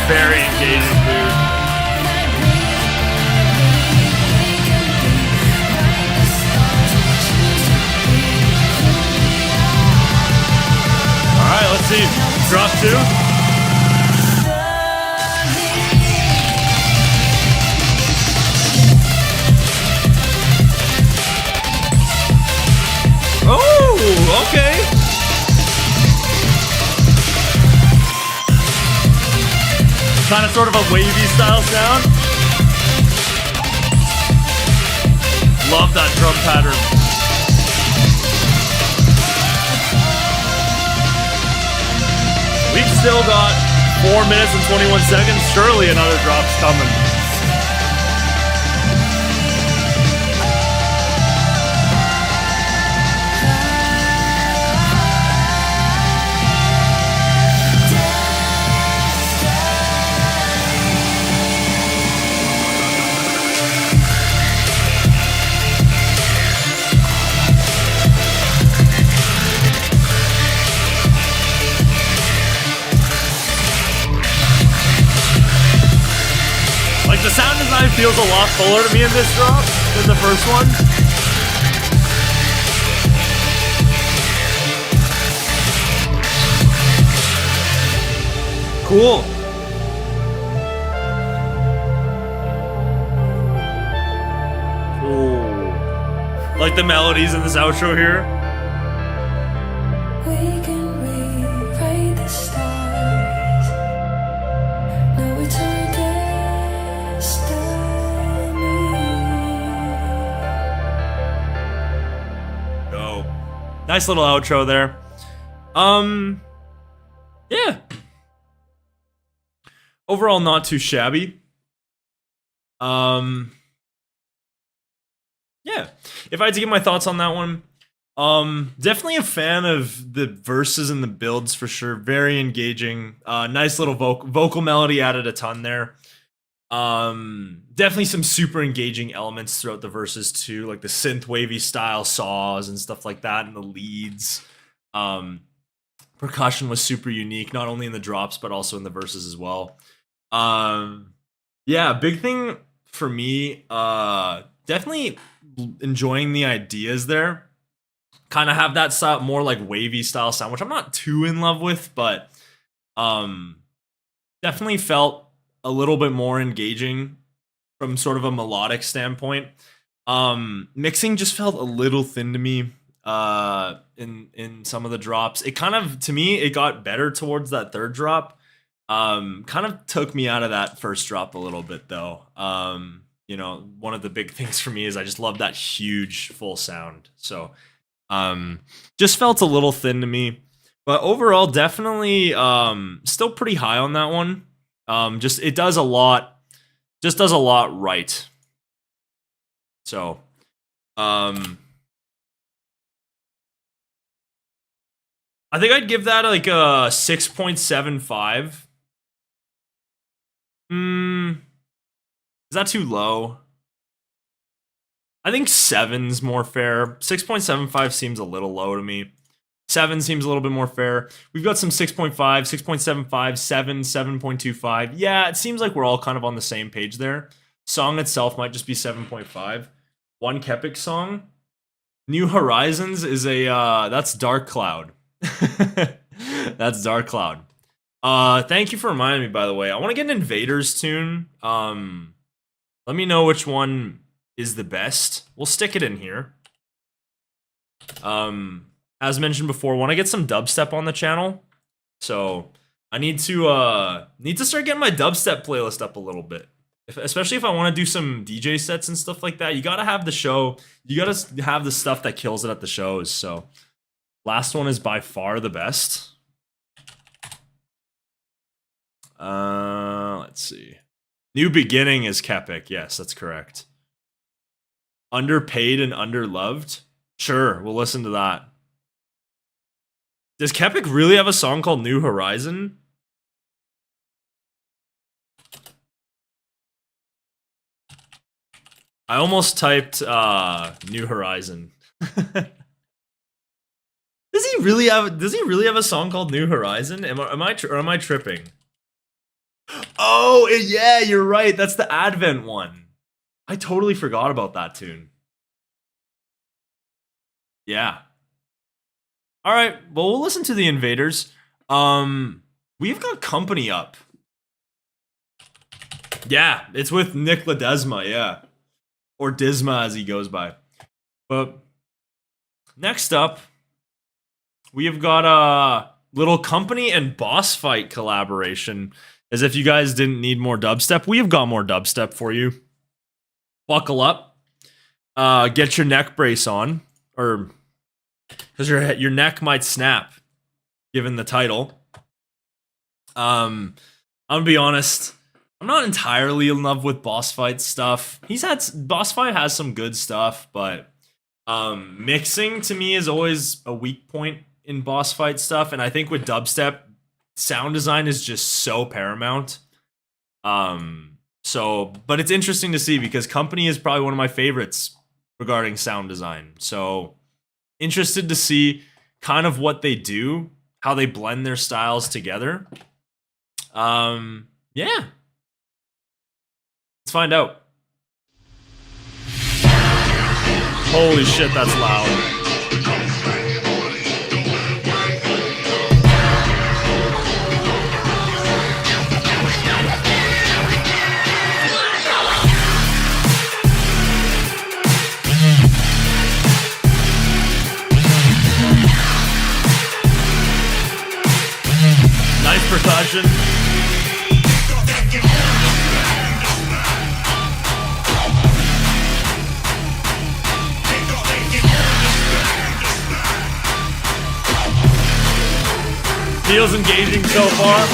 very engaging, dude. Alright, let's see. Drop 2. Oh, okay. Kind of sort of a wavy style sound. Love that drum pattern. We've still got 4 minutes and 21 seconds. Surely another drop's coming. Like, the sound design feels a lot fuller to me in this drop than the first one. Cool. Ooh. Like the melodies in this outro here. We can rewrite the stars. No return destiny. Go. Nice little outro there. Yeah. Overall, not too shabby. Yeah. If I had to give my thoughts on that one, definitely a fan of the verses and the builds for sure. Very engaging. Nice little vocal melody, added a ton there. Definitely some super engaging elements throughout the verses too, like the synth wavy style saws and stuff like that, and the leads. Percussion was super unique, not only in the drops but also in the verses as well. Yeah, big thing for me, definitely enjoying the ideas there. Kind of have that style, more like wavy style sound, which I'm not too in love with, but definitely felt a little bit more engaging from sort of a melodic standpoint. Mixing just felt a little thin to me in some of the drops. It kind of, to me, it got better towards that third drop. Kind of took me out of that first drop a little bit though. You know, one of the big things for me is I just love that huge full sound. So just felt a little thin to me. But overall, definitely still pretty high on that one. Just it does a lot, just does a lot right. So I think I'd give that like a 6.75. Is that too low? I think 7's more fair. 6.75 seems a little low to me. 7 seems a little bit more fair. We've got some 6.5, 6.75, 7, 7.25. Yeah, it seems like we're all kind of on the same page there. Song itself might just be 7.5. One Kepik song. New Horizons is a, that's Dark Cloud. That's Dark Cloud. Thank you for reminding me, by the way. I want to get an Invaders tune. Let me know which one is the best. We'll stick it in here. As mentioned before, want to get some dubstep on the channel. So I need to start getting my dubstep playlist up a little bit. Especially if I want to do some DJ sets and stuff like that. You gotta have the show. You gotta have the stuff that kills it at the shows. So last one is by far the best. Let's see. New Beginning is Kepik. Yes, that's correct. Underpaid and Underloved. Sure, we'll listen to that. Does Kepik really have a song called New Horizon? I almost typed New Horizon. Does he really have a song called New Horizon? Am I tripping? Oh, yeah, you're right. That's the Advent one. I totally forgot about that tune. Yeah. All right. Well, we'll listen to the Invaders. We've got Company up. Yeah, it's with Nick Ledesma, yeah. Or Disma as he goes by. But next up, we have got a little Company and Boss Fight collaboration. As if you guys didn't need more dubstep, we have got more dubstep for you. Buckle up. Get your neck brace on. Or because your neck might snap, given the title. I'm gonna be honest, I'm not entirely in love with Boss Fight stuff. Boss Fight has some good stuff, but mixing to me is always a weak point in Boss Fight stuff, and I think with dubstep, sound design is just so paramount. But it's interesting to see because Company is probably one of my favorites regarding sound design. So interested to see kind of what they do, how they blend their styles together. Yeah. Let's find out. Holy shit, that's loud. Nice percussion. Feels engaging so far.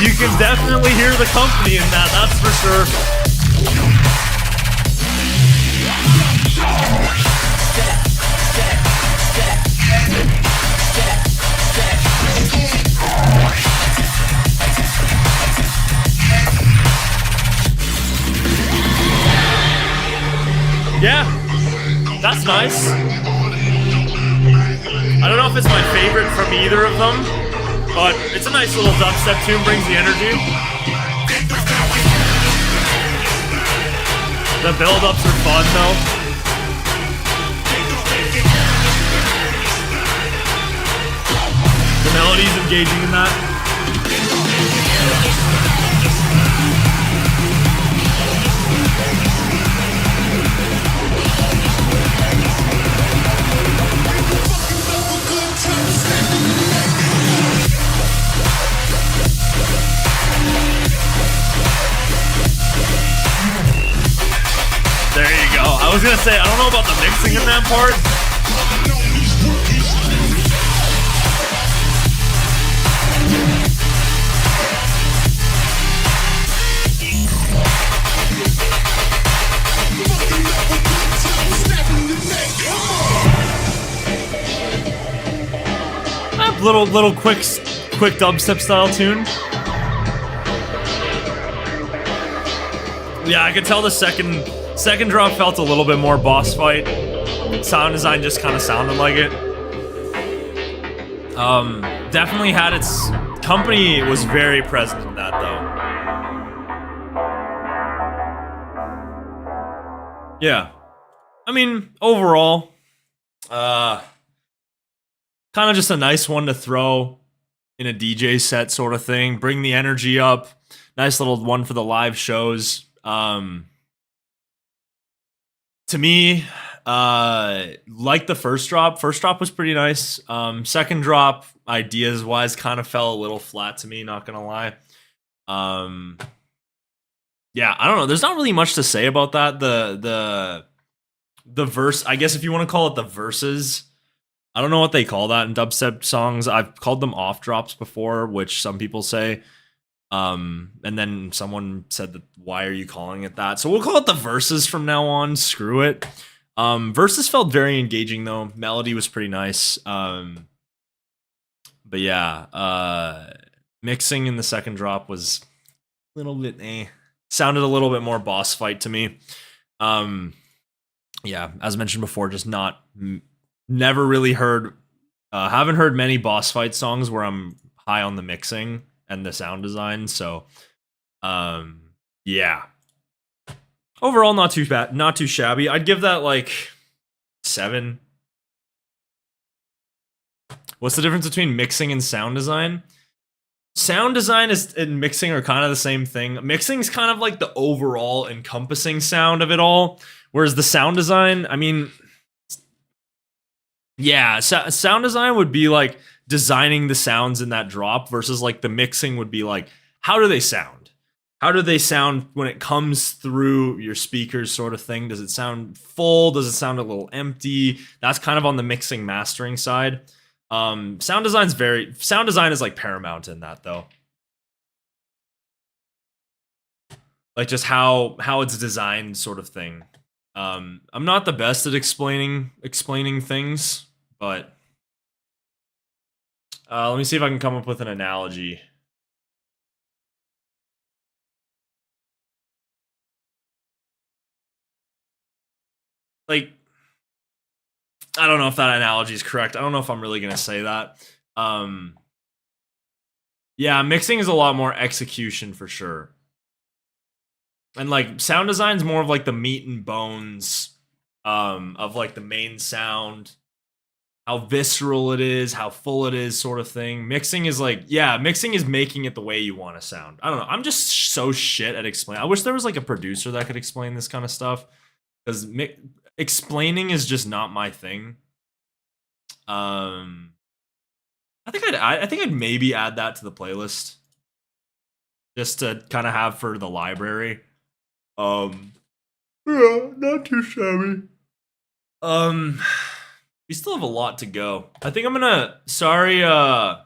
You can definitely hear the Company in that, that's for sure. Yeah, that's nice. I don't know if it's my favorite from either of them, but it's a nice little dubstep tune, brings the energy. The build-ups are fun though. The melody's engaging in that. There you go. I was gonna say, I don't know about the mixing in that part. Little quick dubstep style tune. Yeah, I could tell the second drop felt a little bit more Boss Fight. Sound design just kind of sounded like it. Definitely had its Company was very present in that though. Yeah, I mean overall, kind of just a nice one to throw in a DJ set sort of thing. Bring the energy up. Nice little one for the live shows. To me, like the first drop. First drop was pretty nice. Second drop, ideas-wise, kind of fell a little flat to me, not gonna lie. Yeah, I don't know. There's not really much to say about that. The verse, I guess if you want to call it the verses, I don't know what they call that in dubstep songs. I've called them off drops before, which some people say. And then someone said that, why are you calling it that? So we'll call it the verses from now on. Screw it. Verses felt very engaging though. Melody was pretty nice. But yeah, mixing in the second drop was a little bit sounded a little bit more boss fight to me. Yeah, as mentioned before, just never really heard, haven't heard many boss fight songs where I'm high on the mixing and the sound design. So, yeah. Overall, not too bad, not too shabby. I'd give that like 7. What's the difference between mixing and sound design? Sound design and mixing are kind of the same thing. Mixing's kind of like the overall encompassing sound of it all, whereas the sound design, I mean, yeah, sound design would be like designing the sounds in that drop versus like the mixing would be like, how do they sound? How do they sound when it comes through your speakers, sort of thing? Does it sound full? Does it sound a little empty? That's kind of on the mixing mastering side. Sound design is like paramount in that though. Like just how it's designed, sort of thing. I'm not the best at explaining things, but let me see if I can come up with an analogy. Like, I don't know if that analogy is correct. I don't know if I'm really gonna say that. Yeah, mixing is a lot more execution for sure. And like sound design's more of like the meat and bones of like the main sound, how visceral it is, how full it is, sort of thing. Mixing is like, yeah, mixing is making it the way you want to sound. I don't know. I'm just so shit at explaining. I wish there was like a producer that could explain this kind of stuff, because explaining is just not my thing. I think I'd maybe add that to the playlist, just to kind of have for the library. Yeah, not too shabby. We still have a lot to go. I think I'm gonna. Sorry, I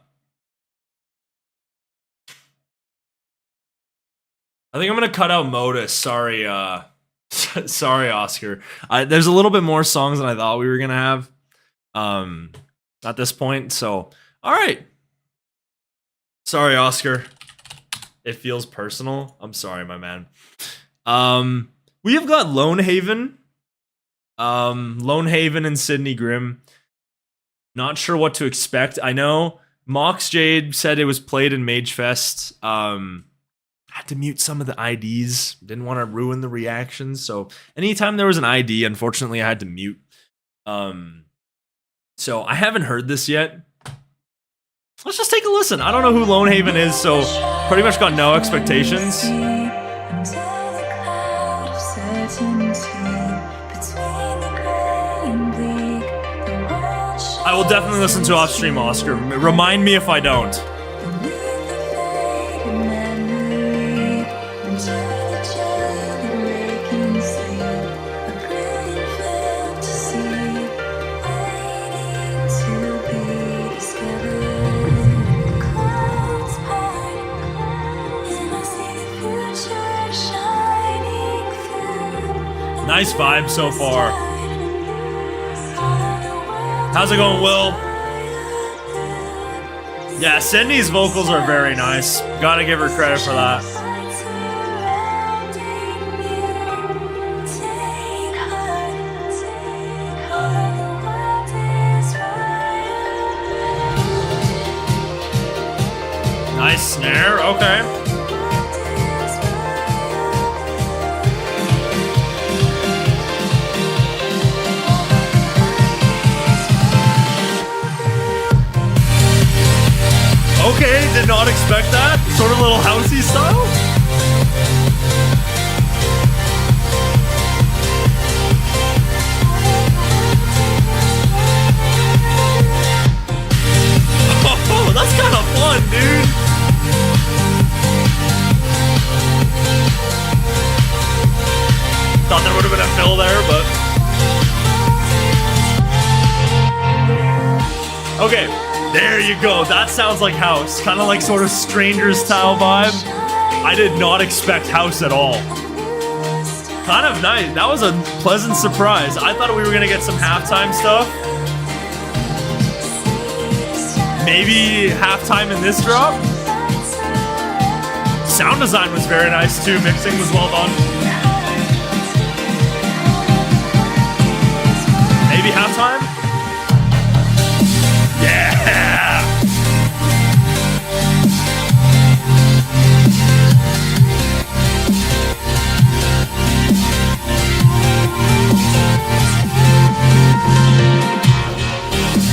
think I'm gonna cut out Modus. Sorry, sorry, Oscar. There's a little bit more songs than I thought we were gonna have. At this point, so all right. Sorry, Oscar. It feels personal. I'm sorry, my man. We have got Lonehaven. Lonehaven and Sydney Grimm. Not sure what to expect. I know Mox Jade said it was played in Magefest. Had to mute some of the IDs. Didn't want to ruin the reactions. So anytime there was an ID, unfortunately, I had to mute. So I haven't heard this yet. Let's just take a listen. I don't know who Lonehaven is, so pretty much got no expectations. I will definitely listen to off-stream, Oscar. Remind me if I don't. Nice vibe so far. How's it going, Will? Yeah, Sydney's vocals are very nice. Gotta give her credit for that. Nice snare, okay. Okay, did not expect that. Sort of little housey style. Oh, that's kind of fun, dude. Thought there would have been a fill there, but okay. There you go. That sounds like house. Kind of like sort of Stranger style vibe. I did not expect house at all. Kind of nice. That was a pleasant surprise. I thought we were going to get some halftime stuff. Maybe halftime in this drop. Sound design was very nice too. Mixing was well done. Maybe halftime. Yeah.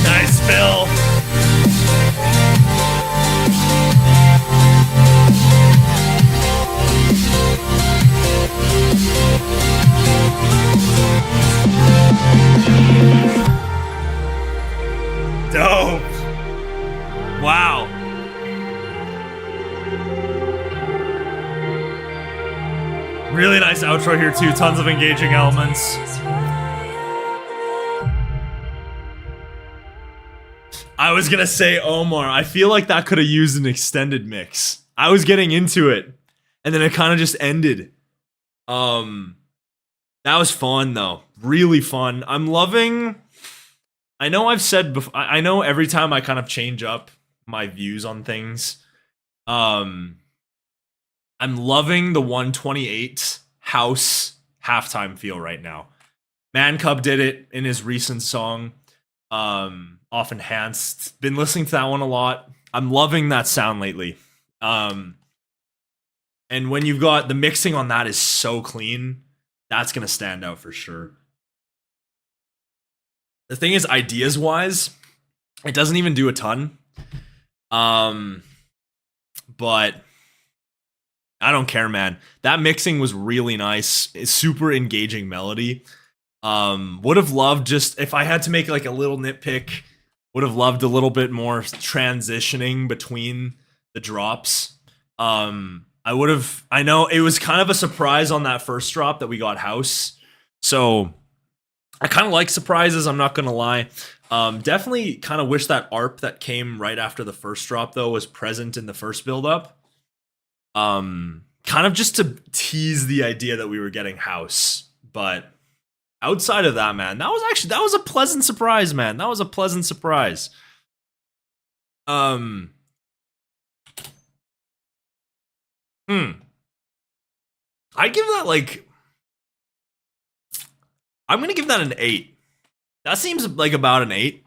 Nice fill. Dope. Wow. Really nice outro here too. Tons of engaging elements. I was gonna say Omar. I feel like that could have used an extended mix. I was getting into it, and then it kind of just ended. That was fun though. Really fun. I'm loving. I know I've said before. I know every time I kind of change up my views on things. I'm loving the 128 house halftime feel right now. Man Cub did it in his recent song. Off Enhanced. Been listening to that one a lot. I'm loving that sound lately. And when you've got the mixing on that is so clean, that's gonna stand out for sure. The thing is, ideas wise, it doesn't even do a ton. But I don't care, man. That mixing was really nice. It's super engaging melody. Would have loved just, if I had to make like a little nitpick, would have loved a little bit more transitioning between the drops. I know it was kind of a surprise on that first drop that we got house. So I kind of like surprises, I'm not going to lie. Definitely kind of wish that ARP that came right after the first drop, though, was present in the first build-up. Kind of just to tease the idea that we were getting house. But outside of that, man, that was a pleasant surprise, man. That was a pleasant surprise. I give that like... I'm gonna give that an 8. That seems like about an 8.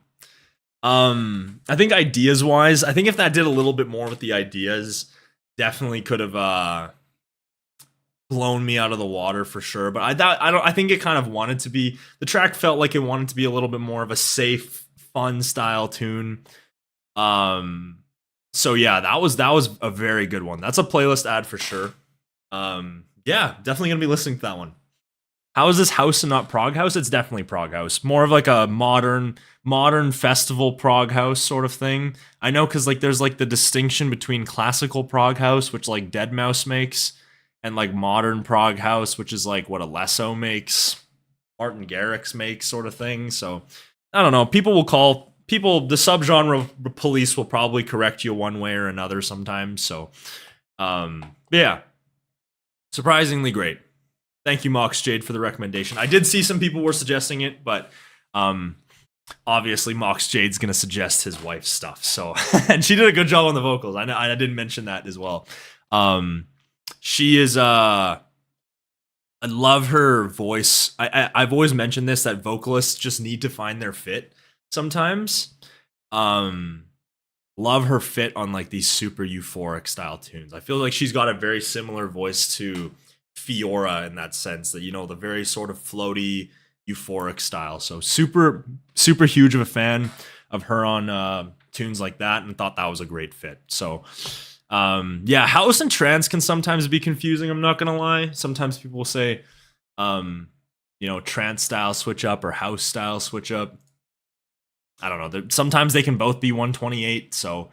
I think ideas wise, I think if that did a little bit more with the ideas, definitely could have blown me out of the water for sure. But I think it kind of wanted to be, the track felt like it wanted to be a little bit more of a safe, fun style tune. So yeah, that was a very good one. That's a playlist ad for sure. Yeah, definitely gonna be listening to that one. How is this house and not prog house? It's definitely prog house. More of like a modern festival prog house sort of thing. I know, because like there's like the distinction between classical prog house, which like Deadmau5 makes, and like modern prog house, which is like what Alesso makes, Martin Garrix makes, sort of thing. So I don't know. The subgenre police will probably correct you one way or another sometimes. So yeah, surprisingly great. Thank you, Mox Jade, for the recommendation. I did see some people were suggesting it, but obviously Mox Jade's gonna suggest his wife's stuff. So, and she did a good job on the vocals. I didn't mention that as well. She is I love her voice. I've always mentioned this, that vocalists just need to find their fit sometimes. Love her fit on like these super euphoric style tunes. I feel like she's got a very similar voice to Fiora in that sense, that, you know, the very sort of floaty, euphoric style. So super huge of a fan of her on tunes like that, and thought that was a great fit. So yeah, house and trance can sometimes be confusing, I'm not gonna lie. Sometimes people will say you know, trance style switch up or house style switch up. I don't know, sometimes they can both be 128, so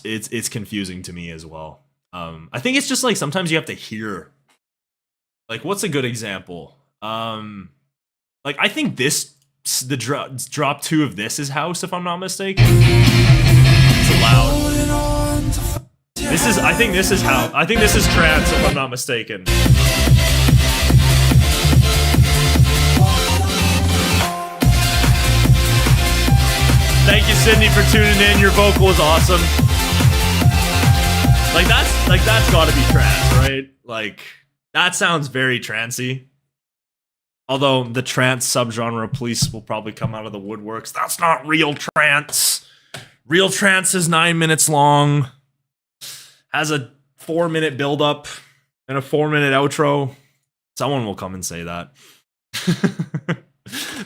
it's confusing to me as well. I think it's just like sometimes you have to hear. Like, what's a good example? Like, I think the drop 2 of this is house, if I'm not mistaken. It's loud. I think this is house. I think this is trance, if I'm not mistaken. Thank you, Sydney, for tuning in. Your vocal was awesome. That's got to be trance, right? Like that sounds very trancey. Although the trance subgenre police will probably come out of the woodworks. That's not real trance. Real trance is 9 minutes long. Has a 4-minute build-up and a 4-minute outro. Someone will come and say that.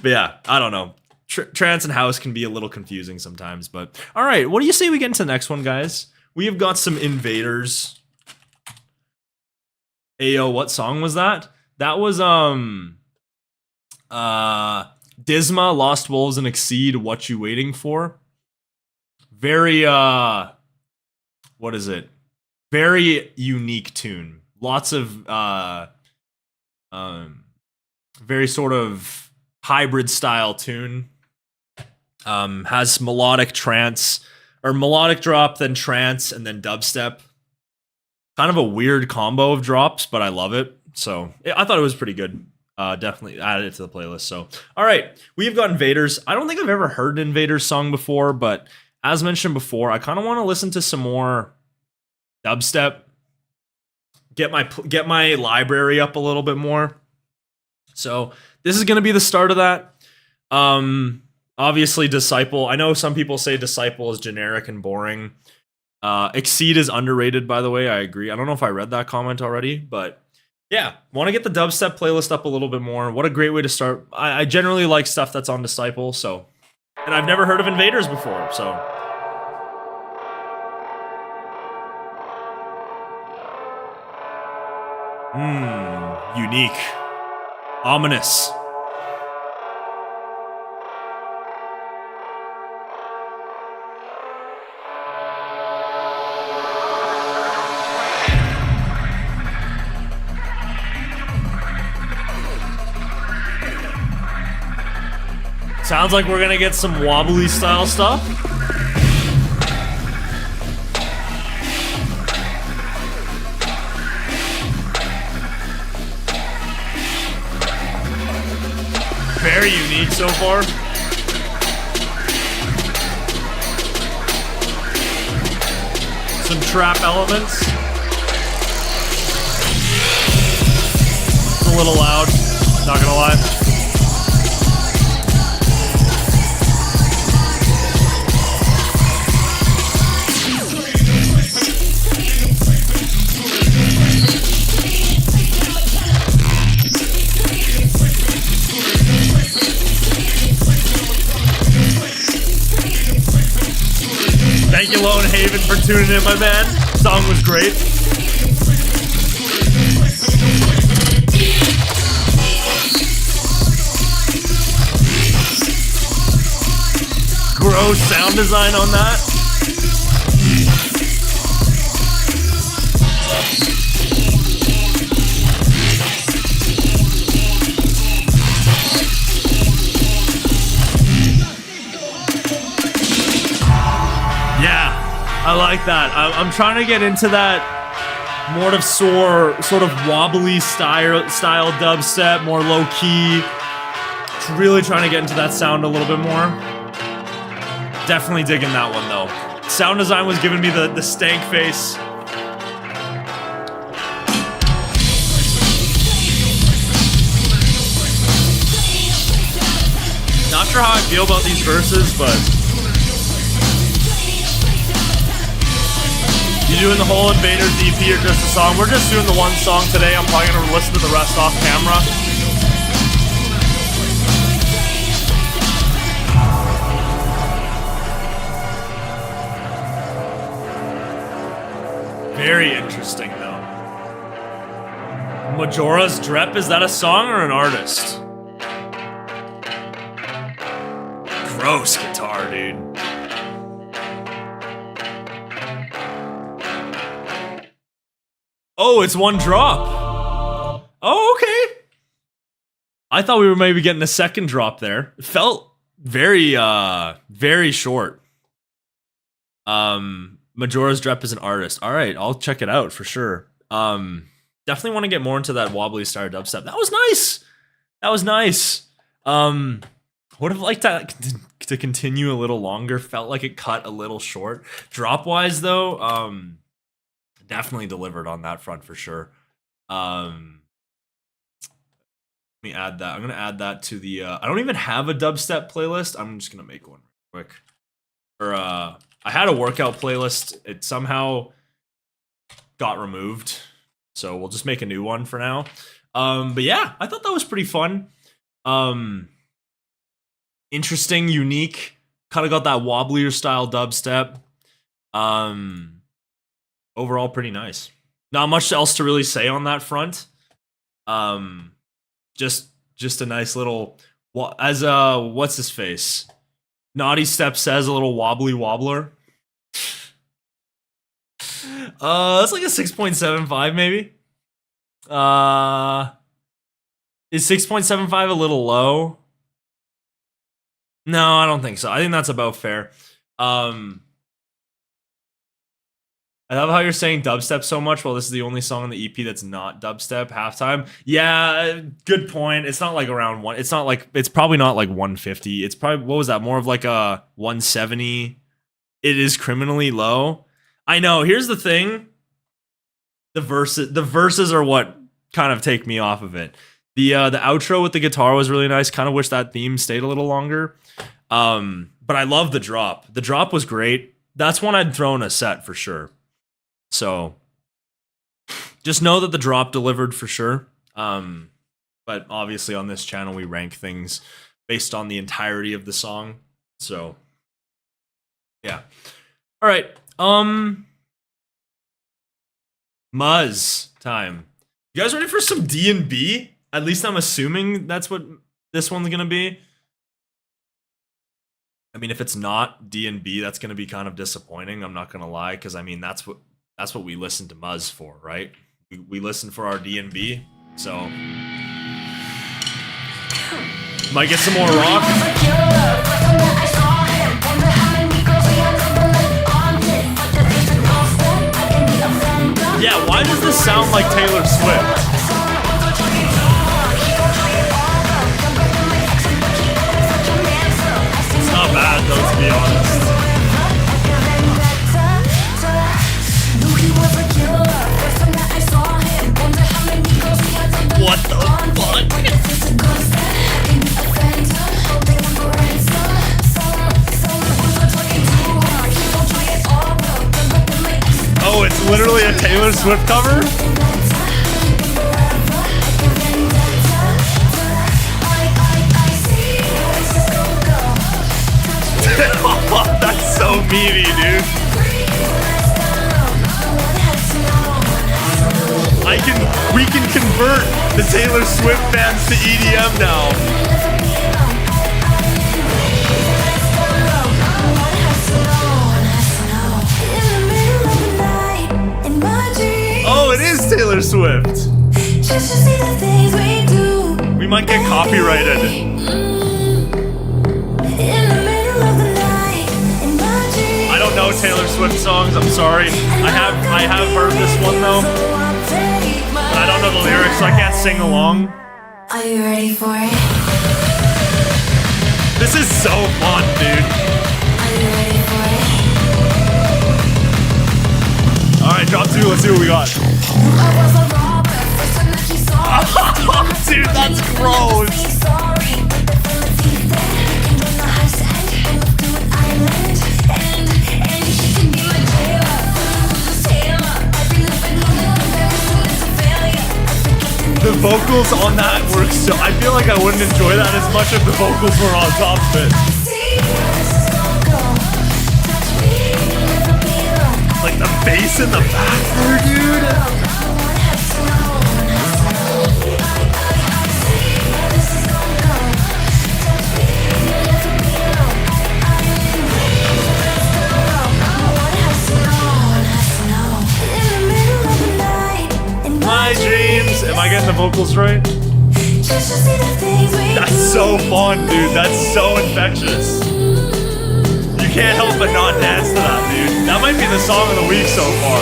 But yeah, I don't know. Trance and house can be a little confusing sometimes. But all right, what do you say we get into the next one, guys? We have got some Invaders. Ayo, what song was that? That was Disma, Lost Wolves, and Exceed, What You Waiting For. Very what is it? Very unique tune. Lots of very sort of hybrid style tune. Has melodic trance or melodic drop, then trance, and then dubstep. Kind of a weird combo of drops, but I love it. So I thought it was pretty good. Definitely added it to the playlist. So, all right, we've got Invaders. I don't think I've ever heard an Invaders song before, but as mentioned before, I kind of want to listen to some more dubstep. Get my library up a little bit more. So this is going to be the start of that. Obviously, Disciple. I know some people say Disciple is generic and boring. Exceed is underrated, by the way. I agree. I don't know if I read that comment already, but yeah, want to get the dubstep playlist up a little bit more. What a great way to start. I generally like stuff that's on Disciple, so. And I've never heard of Invaders before, so. Unique. Ominous. Sounds like we're gonna get some wobbly style stuff. Very unique so far. Some trap elements. It's a little loud, not gonna lie. Thank you, Lonehaven, for tuning in, my man. Song was great. Gross sound design on that. I like that. I'm trying to get into that more of sort of wobbly style dubstep, more low key. Really trying to get into that sound a little bit more. Definitely digging that one though. Sound design was giving me the stank face. Not sure how I feel about these verses, but you doing the whole Invaders EP or just a song? We're just doing the one song today. I'm probably going to listen to the rest off camera. Very interesting, though. Majora's Drep, is that a song or an artist? Gross guitar, dude. Oh, it's one drop. Oh, okay. I thought we were maybe getting a second drop there. It felt very, very short. Majora's Drep is an artist. All right, I'll check it out for sure. Definitely want to get more into that wobbly star dubstep. That was nice. That was nice. Would have liked to to continue a little longer. Felt like it cut a little short. Drop wise though, definitely delivered on that front for sure. Let me add that. I'm gonna add that to the. I don't even have a dubstep playlist. I'm just gonna make one real quick. Or I had a workout playlist. It somehow got removed, so we'll just make a new one for now. But yeah, I thought that was pretty fun. Interesting, unique. Kind of got that wobblier style dubstep. Overall, pretty nice. Not much else to really say on that front. Just a nice little, as what's his face? Naughty Step says, a little wobbly wobbler. That's like a 6.75 maybe. Is 6.75 a little low? No, I don't think so. I think that's about fair. I love how you're saying dubstep so much. Well, this is the only song on the EP that's not dubstep. Halftime. Yeah, good point. It's not like around one. It's not like, it's probably not like 150. It's probably, what was that? More of like a 170. It is criminally low. I know. Here's the thing. The verses are what kind of take me off of it. The outro with the guitar was really nice. Kind of wish that theme stayed a little longer. But I love the drop. The drop was great. That's one I'd throw in a set for sure. So just know that the drop delivered for sure. But obviously on this channel we rank things based on the entirety of the song. So yeah. All right. Muzz time. You guys ready for some D&B? At least I'm assuming that's what this one's gonna be. I mean, if it's not D&B, that's gonna be kind of disappointing. I'm not gonna lie, because I mean that's what we listen to Muzz for, right? We listen for our D&B, so might get some more rock. Yeah, why does this sound like Taylor Swift? It's not bad though, to be honest. What the fuck? Oh, it's literally a Taylor Swift cover? That's so meaty, dude. We can convert the Taylor Swift fans to EDM now. Oh, it is Taylor Swift. We might get copyrighted. I don't know Taylor Swift songs, I'm sorry. I have heard this one though. I don't know the lyrics, so I can't sing along. Are you ready for it? This is so fun, dude. Are you ready for it? Alright, drop two, let's see what we got. Dude, that's gross. The vocals on that work so. I feel like I wouldn't enjoy that as much if the vocals were on top of it. Like the bass in the back there, dude. My dreams. Am I getting the vocals right? That's so fun, dude. That's so infectious. You can't help but not dance to that, dude. That might be the song of the week so far.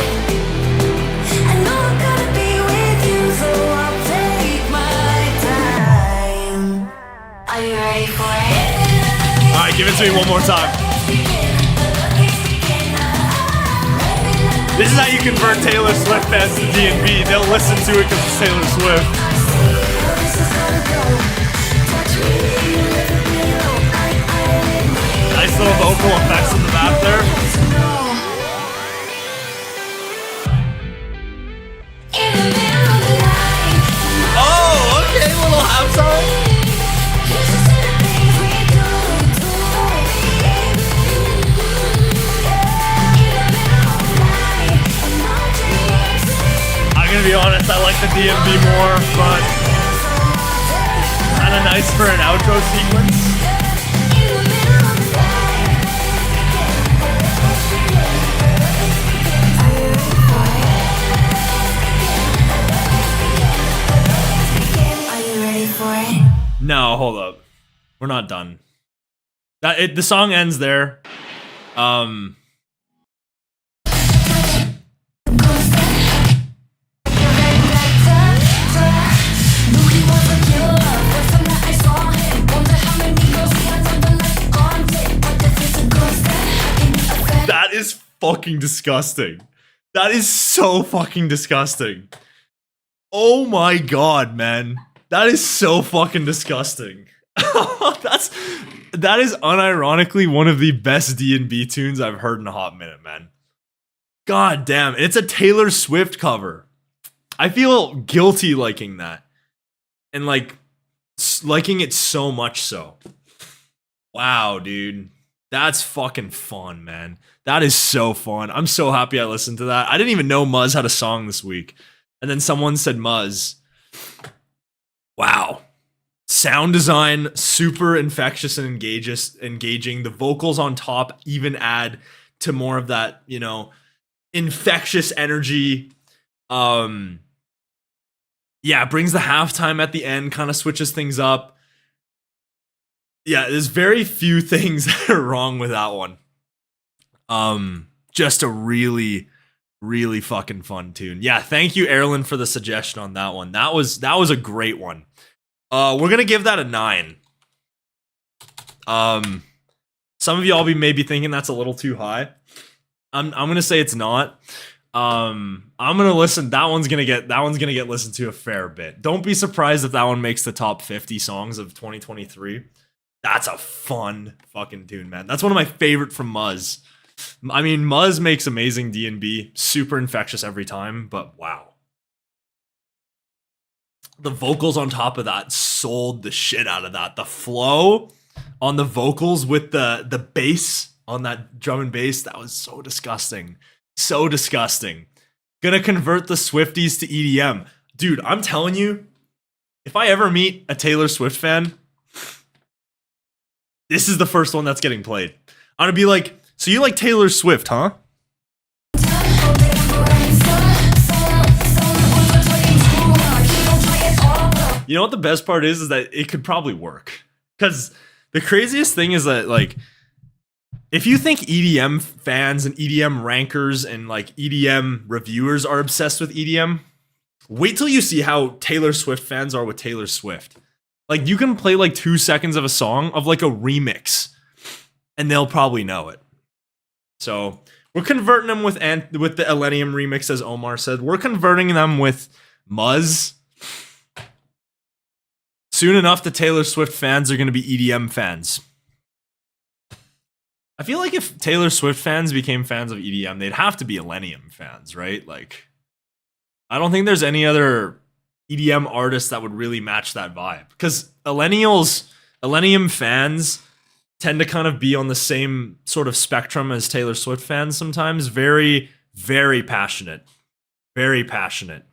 Are you ready for it? Alright, Give it to me one more time. This is how you convert Taylor Swift fans to D&B. They'll listen to it because it's Taylor Swift. Nice little vocal effects in the back there. Oh, okay, little halftime. I'm gonna be honest, I like the DMV more, but kinda nice for an outro sequence. No, hold up. We're not done. The song ends there. That is fucking disgusting. That is so fucking disgusting. Oh my god, man. That is so fucking disgusting. That is unironically one of the best D&B tunes I've heard in a hot minute, man. God damn, it's a Taylor Swift cover. I feel guilty liking that. And like liking it so much so. Wow, dude. That's fucking fun, man. That is so fun. I'm so happy I listened to that. I didn't even know Muzz had a song this week. And then someone said Muzz. Wow. Sound design, super infectious and engaging. The vocals on top even add to more of that, you know, infectious energy. Yeah, it brings the halftime at the end, kind of switches things up. Yeah, there's very few things that are wrong with that one. Just a really, really fucking fun tune. Yeah, thank you, Erlen, for the suggestion on that one. That was a great one. We're gonna give that a 9. Some of y'all maybe thinking that's a little too high. I'm gonna say it's not. I'm gonna listen. That one's gonna get listened to a fair bit. Don't be surprised if that one makes the top 50 songs of 2023. That's a fun fucking tune, man. That's one of my favorite from Muzz. I mean, Muzz makes amazing D&B, super infectious every time, but wow. The vocals on top of that sold the shit out of that. The flow on the vocals with the bass on that drum and bass, that was so disgusting. So disgusting. Gonna convert the Swifties to EDM. Dude, I'm telling you, if I ever meet a Taylor Swift fan, this is the first one that's getting played. I'm gonna be like, so you like Taylor Swift, huh? You know what the best part is that it could probably work. Because the craziest thing is that, like, if you think EDM fans and EDM rankers and, like, EDM reviewers are obsessed with EDM, wait till you see how Taylor Swift fans are with Taylor Swift. Like, you can play, like, 2 seconds of a song of, like, a remix, and they'll probably know it. So, we're converting them with the Elenium remix, as Omar said. We're converting them with Muzz. Soon enough, the Taylor Swift fans are going to be EDM fans. I feel like if Taylor Swift fans became fans of EDM, they'd have to be Elenium fans, right? Like, I don't think there's any other EDM artist that would really match that vibe. Because Elenium fans tend to kind of be on the same sort of spectrum as Taylor Swift fans sometimes. Very, very passionate. Very passionate.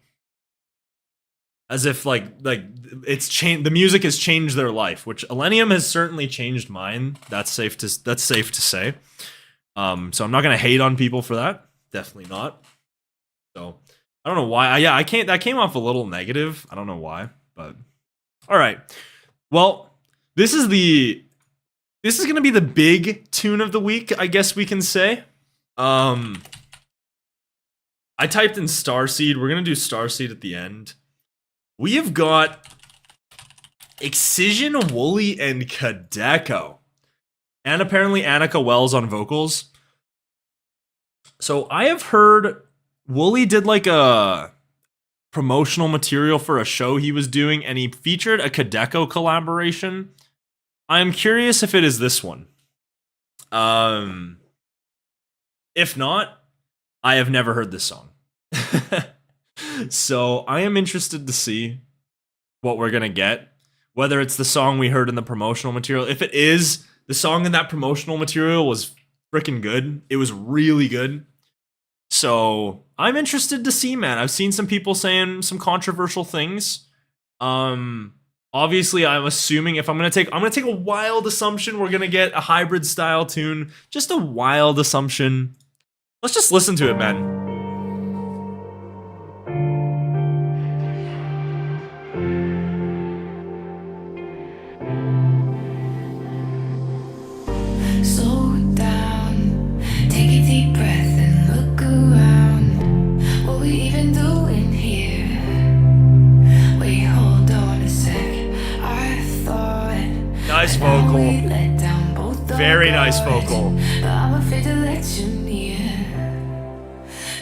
As if like it's changed, the music has changed their life, which Elenium has certainly changed mine. That's safe to say. So I'm not gonna hate on people for that. Definitely not. So I don't know why. That came off a little negative. I don't know why, but all right. Well, this is gonna be the big tune of the week, I guess we can say. I typed in Starseed. We're gonna do Starseed at the end. We have got Excision, Wooli, and Kadeko. and apparently Annika Wells on vocals. So I have heard Wooli did like a promotional material for a show he was doing, and he featured a Kadeko collaboration. I'm curious if it is this one. If not, I have never heard this song. So I am interested to see what we're gonna get. Whether it's the song we heard in the promotional material. If it is, the song in that promotional material was freaking good. It was really good. So I'm interested to see, man. I've seen some people saying some controversial things. Obviously, I'm assuming if I'm gonna take a wild assumption, we're gonna get a hybrid style tune. Just a wild assumption. Let's just listen to it, man. Slow down, take a deep breath and look around. What we even doing here? Wait, hold on a sec. I thought Nice that vocal. we let down both of Very nice us, vocal. but I'm afraid to let you near.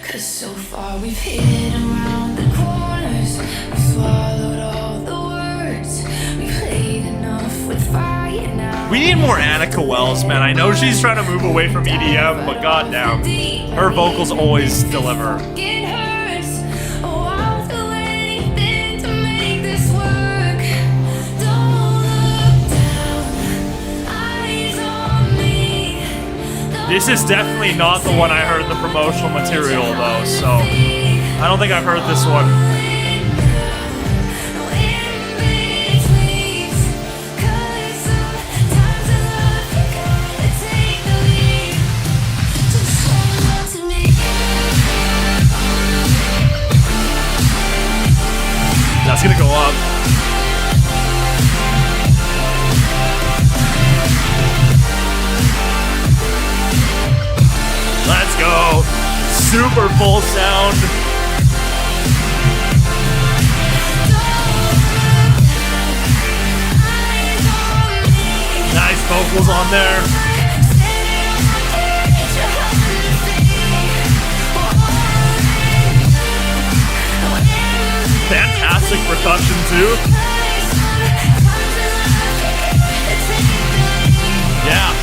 'Cause so far we've hit around the corners. We've swallowed all the words. We played enough with fire now. We need more Annika Wells, man. I know she's trying to move away from EDM, but goddamn, her vocals always deliver. It hurts. Oh, I'll do anything to make this work. Don't look down. Eyes on me. This is definitely not the one I heard in the promotional material, though, so I don't think I've heard this one. That's gonna go up. Let's go. Super full sound. Nice vocals on there. Fantastic percussion too. Yeah.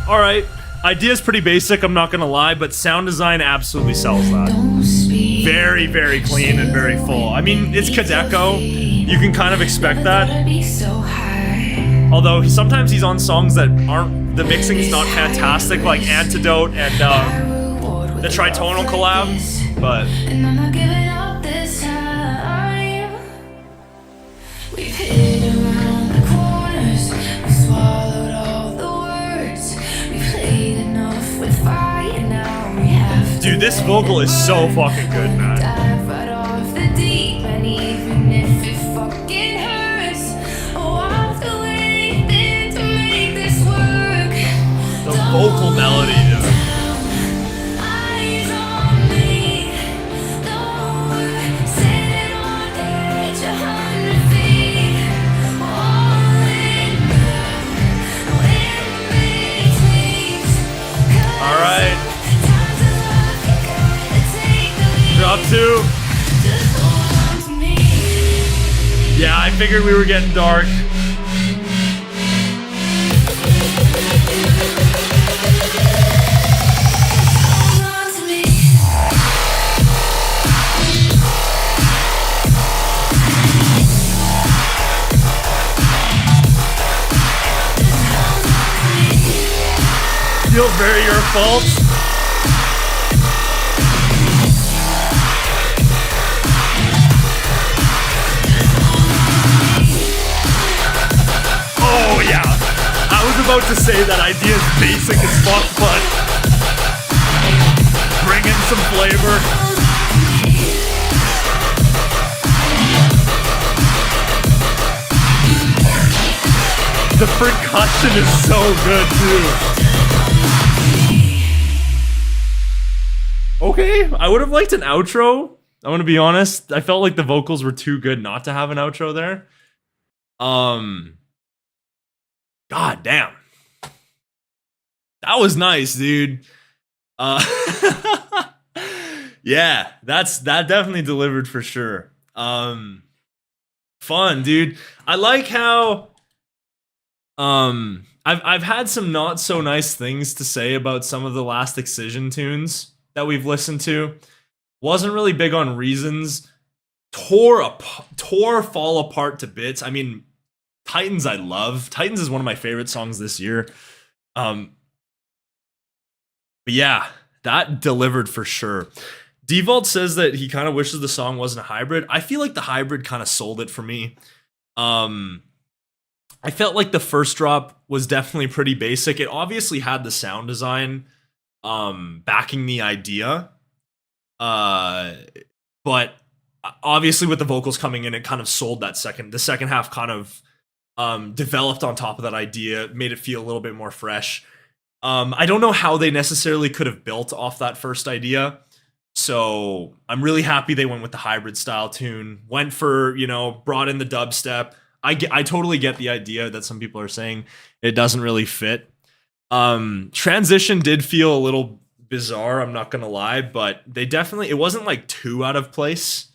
All right. Idea's pretty basic, I'm not gonna lie, but sound design absolutely sells that. Very, very clean and very full. I mean, it's Kadeko. You can kind of expect that. Although sometimes he's on songs that aren't, the mixing's not fantastic, like Antidote and the Tritonal collab, but And I'm not giving up this time. We've hit around the corners. We swallowed all the words. We played enough with fire. Now we have to dude, this vocal is so fucking good, man. dive right off the deep end, even if it fucking hurts. Oh, I'll do anything to make this work. The vocal melody, dude. Eyes on me. Don't worry, sitting on the edge 100 feet. All in betweens. All right, Times of life, you gotta take the lead. drop two. Just hold on to me. Yeah, I figured we were getting dark. Hold on to me. Feels very your fault. Oh yeah, I was about to say that idea is basic as fuck, but bring in some flavor. The percussion is so good too. Okay, I would have liked an outro. I'm gonna be honest. I felt like the vocals were too good not to have an outro there. God damn. That was nice, dude. Uh Yeah, that definitely delivered for sure. Fun, dude. I like how I've had some not so nice things to say about some of the last Excision tunes that we've listened to. Wasn't really big on Reasons. Tore Fall Apart to bits. I mean, Titans I love. Titans is one of my favorite songs this year. But yeah, that delivered for sure. Devault says that he kind of wishes the song wasn't a hybrid. I feel like the hybrid kind of sold it for me. I felt like the first drop was definitely pretty basic. It obviously had the sound design backing the idea. But obviously with the vocals coming in, it kind of sold that the second half kind of developed on top of that idea, made it feel a little bit more fresh. I don't know how they necessarily could have built off that first idea. So I'm really happy they went with the hybrid style tune, went for, brought in the dubstep. I totally get the idea that some people are saying it doesn't really fit. Transition did feel a little bizarre, I'm not gonna lie, but it wasn't like too out of place.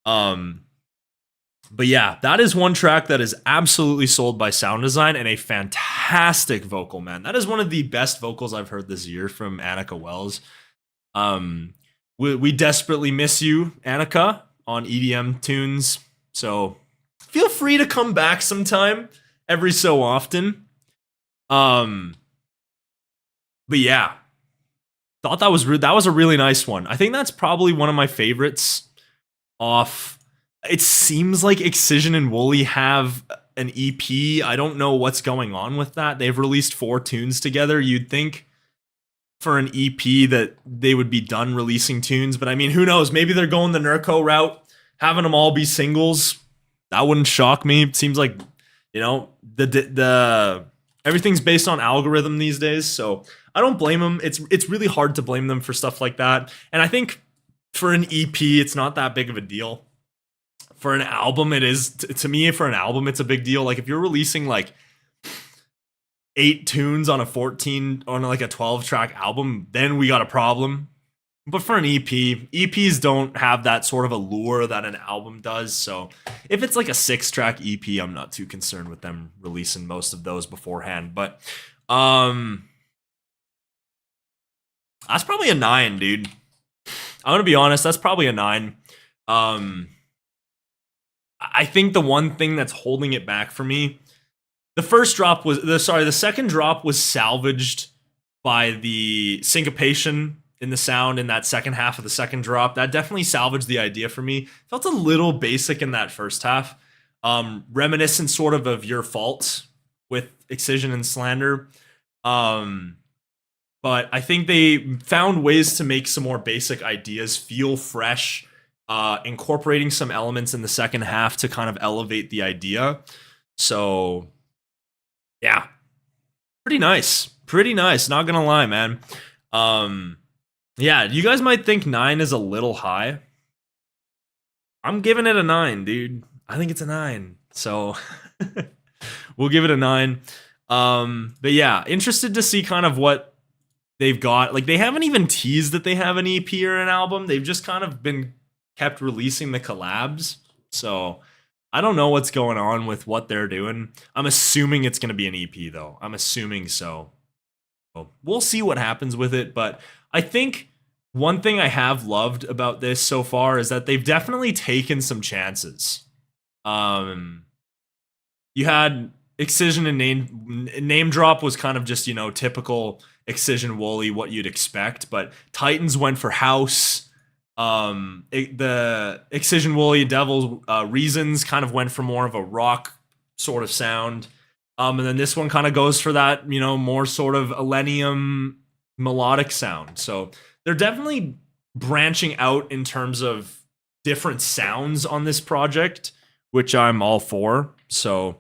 But yeah, that is one track that is absolutely sold by sound design and a fantastic vocal, man. That is one of the best vocals I've heard this year from Annika Wells. We desperately miss you, Annika, on EDM tunes. So feel free to come back sometime, every so often. But yeah, thought that was a really nice one. I think that's probably one of my favorites off. It seems like Excision and Wooli have an EP. I don't know what's going on with that. They've released 4 tunes together. You'd think for an EP that they would be done releasing tunes, but I mean, who knows? Maybe they're going the Nurko route, having them all be singles. That wouldn't shock me. It seems like, the everything's based on algorithm these days, so I don't blame them. It's really hard to blame them for stuff like that. And I think for an EP, it's not that big of a deal. For an album, it is. To me, for an album, it's a big deal. Like if you're releasing like 8 tunes on a 12-track album, then we got a problem. But for an EP, EPs don't have that sort of allure that an album does. So if it's like a 6-track EP, I'm not too concerned with them releasing most of those beforehand. But that's probably a 9, dude. I'm gonna be honest, that's probably a 9. I think the one thing that's holding it back for me, the second drop was salvaged by the syncopation in the sound in that second half of the second drop. That definitely salvaged the idea for me. Felt a little basic in that first half. Reminiscent sort of Your Fault with Excision and Slander. But I think they found ways to make some more basic ideas feel fresh, incorporating some elements in the second half to kind of elevate the idea. So yeah, pretty nice, not gonna lie, man. Yeah, you guys might think 9 is a little high. I'm giving it a 9, dude. I think it's a 9, so we'll give it a 9. But yeah, interested to see kind of what they've got. Like, they haven't even teased that they have an EP or an album. They've just kind of been kept releasing the collabs. So I don't know what's going on with what they're doing. I'm assuming it's going to be an EP, though. I'm assuming so. We'll see what happens with it. But I think one thing I have loved about this so far is that they've definitely taken some chances. You had Excision and name drop was kind of just, typical Excision Wooli, what you'd expect. But Titans went for house. The Excision Wooli Devil Reasons kind of went for more of a rock sort of sound. And then this one kind of goes for that, more sort of Elenium melodic sound. So they're definitely branching out in terms of different sounds on this project, which I'm all for. So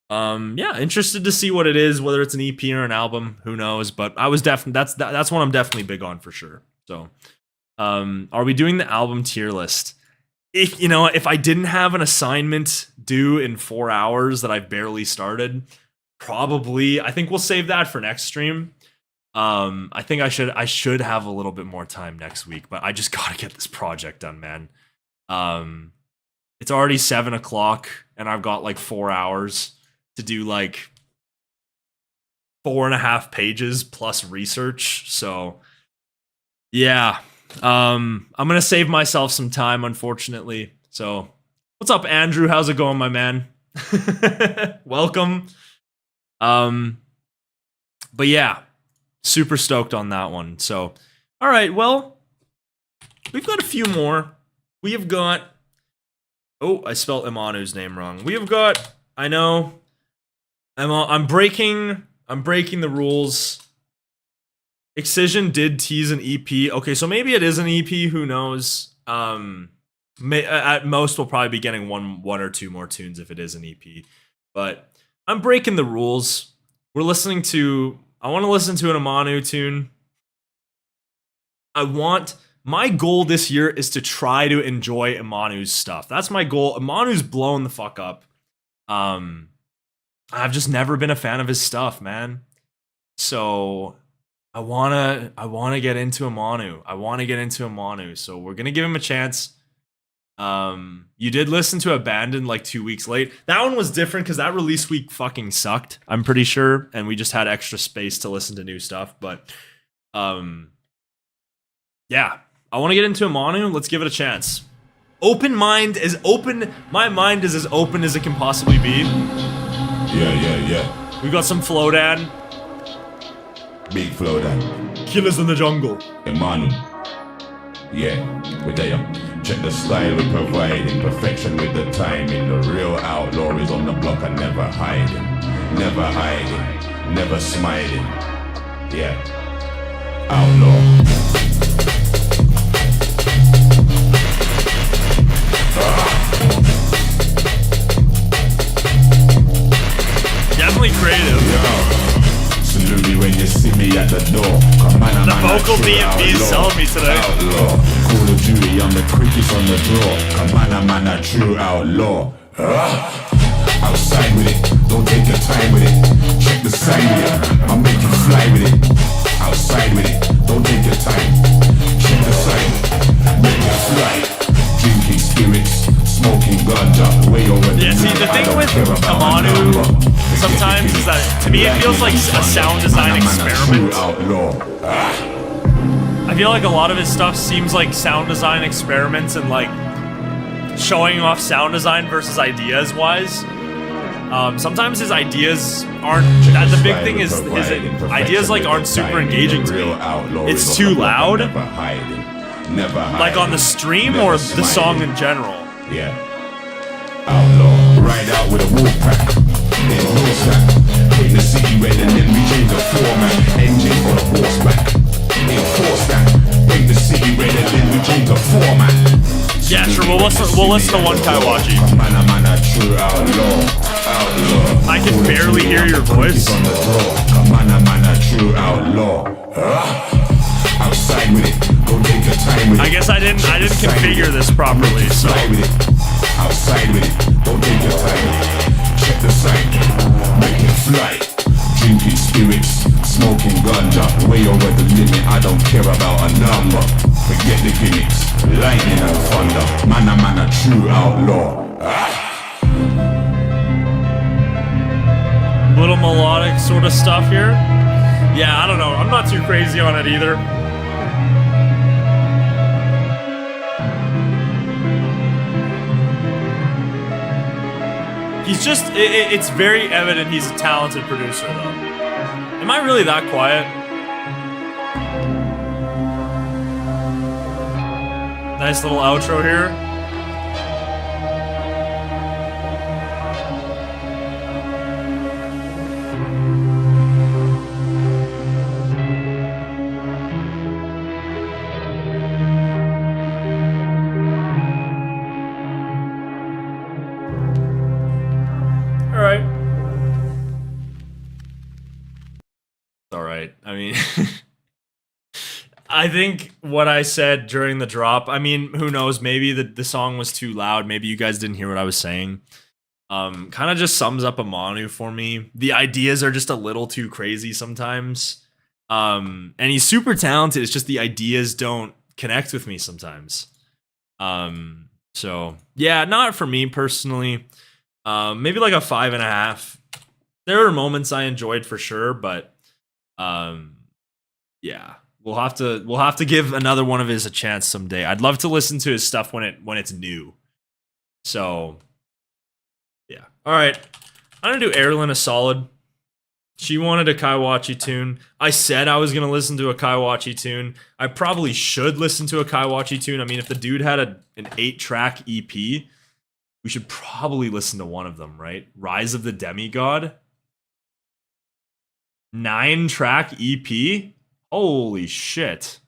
yeah, interested to see what it is, whether it's an EP or an album, who knows. But I was definitely that's one I'm definitely big on for sure. So are we doing the album tier list? If I didn't have an assignment due in 4 hours that I've barely started, Probably. I think we'll save that for next stream. I think I should have a little bit more time next week, but I just gotta get this project done, man. It's already 7 o'clock, and I've got like 4 hours to do like 4.5 pages plus research. So yeah, I'm gonna save myself some time, unfortunately. So what's up, Andrew? How's it going, my man? Welcome. But yeah, super stoked on that one. So, all right, well, we've got a few more. We have got, oh, I spelled Imanu's name wrong. We have got, I know, I'm breaking the rules. Excision did tease an EP. Okay, so maybe it is an EP, who knows? At most we'll probably be getting one or two more tunes if it is an EP. But I'm breaking the rules. I want to listen to an Imanu tune. My goal this year is to try to enjoy Imanu's stuff. That's my goal. Imanu's blown the fuck up. I've just never been a fan of his stuff, man. So I wanna get into Imanu. So we're gonna give him a chance. You did listen to Abandoned like 2 weeks late. That one was different because that release week fucking sucked, I'm pretty sure, and we just had extra space to listen to new stuff. But yeah, I want to get into Imanu. Let's give it a chance. My mind is as open as it can possibly be. Yeah. We've got some Flowdan. Big Flowdan. Killers in the Jungle. Imanu. Yeah, we're there. Check the style we providing. Perfection with the timing. The real outlaw is on the block and never hiding. Never smiling. Yeah. Outlaw. Definitely creative. Salute me when you see me at the door. Come on, the vocal D&B is selling me today. Outlaw. Call of Duty, I'm the quickest on the draw. Come on, I'm a true outlaw. Outside with it, don't take your time with it. Check the sign with it, I'll make you fly with it. Outside with it, don't take your time. Check the sign, make you fly. Drinking spirits, smoking ganja, way over the yeah, see, the thing with Imanu sometimes is that, to me, it feels like a sound design experiment. I feel like a lot of his stuff seems like sound design experiments and like showing off sound design versus ideas wise. Sometimes his ideas aren't, the big thing is his ideas like aren't super engaging to me. It's too loud, like on the stream or the song in general. Yeah. Outlaw, ride out with a wolf pack. Then horseback. In the city red and then we change the format. Engine on a horseback. Enforce that. In the city red and then we change the format. Yeah, sure. We'll listen to one Wachi. I can barely hear your voice. Outside with it, don't take your time with it. I guess I didn't configure this properly, so. Outside with it, don't take your time with it. Check the sign, make it fly. Drinking spirits, smoking ganja, way over the limit. I don't care about a number. Forget the gimmicks, lightning and thunder. Man, a true outlaw. Little melodic sort of stuff here. Yeah, I don't know. I'm not too crazy on it either. He's just, it's very evident he's a talented producer, though. Am I really that quiet? Nice little outro here. I think what I said during the drop, I mean, who knows, maybe the song was too loud, maybe you guys didn't hear what I was saying. Kind of just sums up Imanu for me. The ideas are just a little too crazy sometimes. And he's super talented. It's just the ideas don't connect with me sometimes. So yeah, not for me personally. Maybe like a 5.5. There were moments I enjoyed for sure, but yeah, we'll have to give another one of his a chance someday. I'd love to listen to his stuff when it's new. So yeah. All right. I'm gonna do Erlyn a solid. She wanted a Kaiwachi tune. I said I was gonna listen to a Kaiwachi tune. I probably should listen to a Kaiwachi tune. I mean, if the dude had an 8-track EP, we should probably listen to one of them, right? Rise of the Demigod. 9-track EP? Holy shit.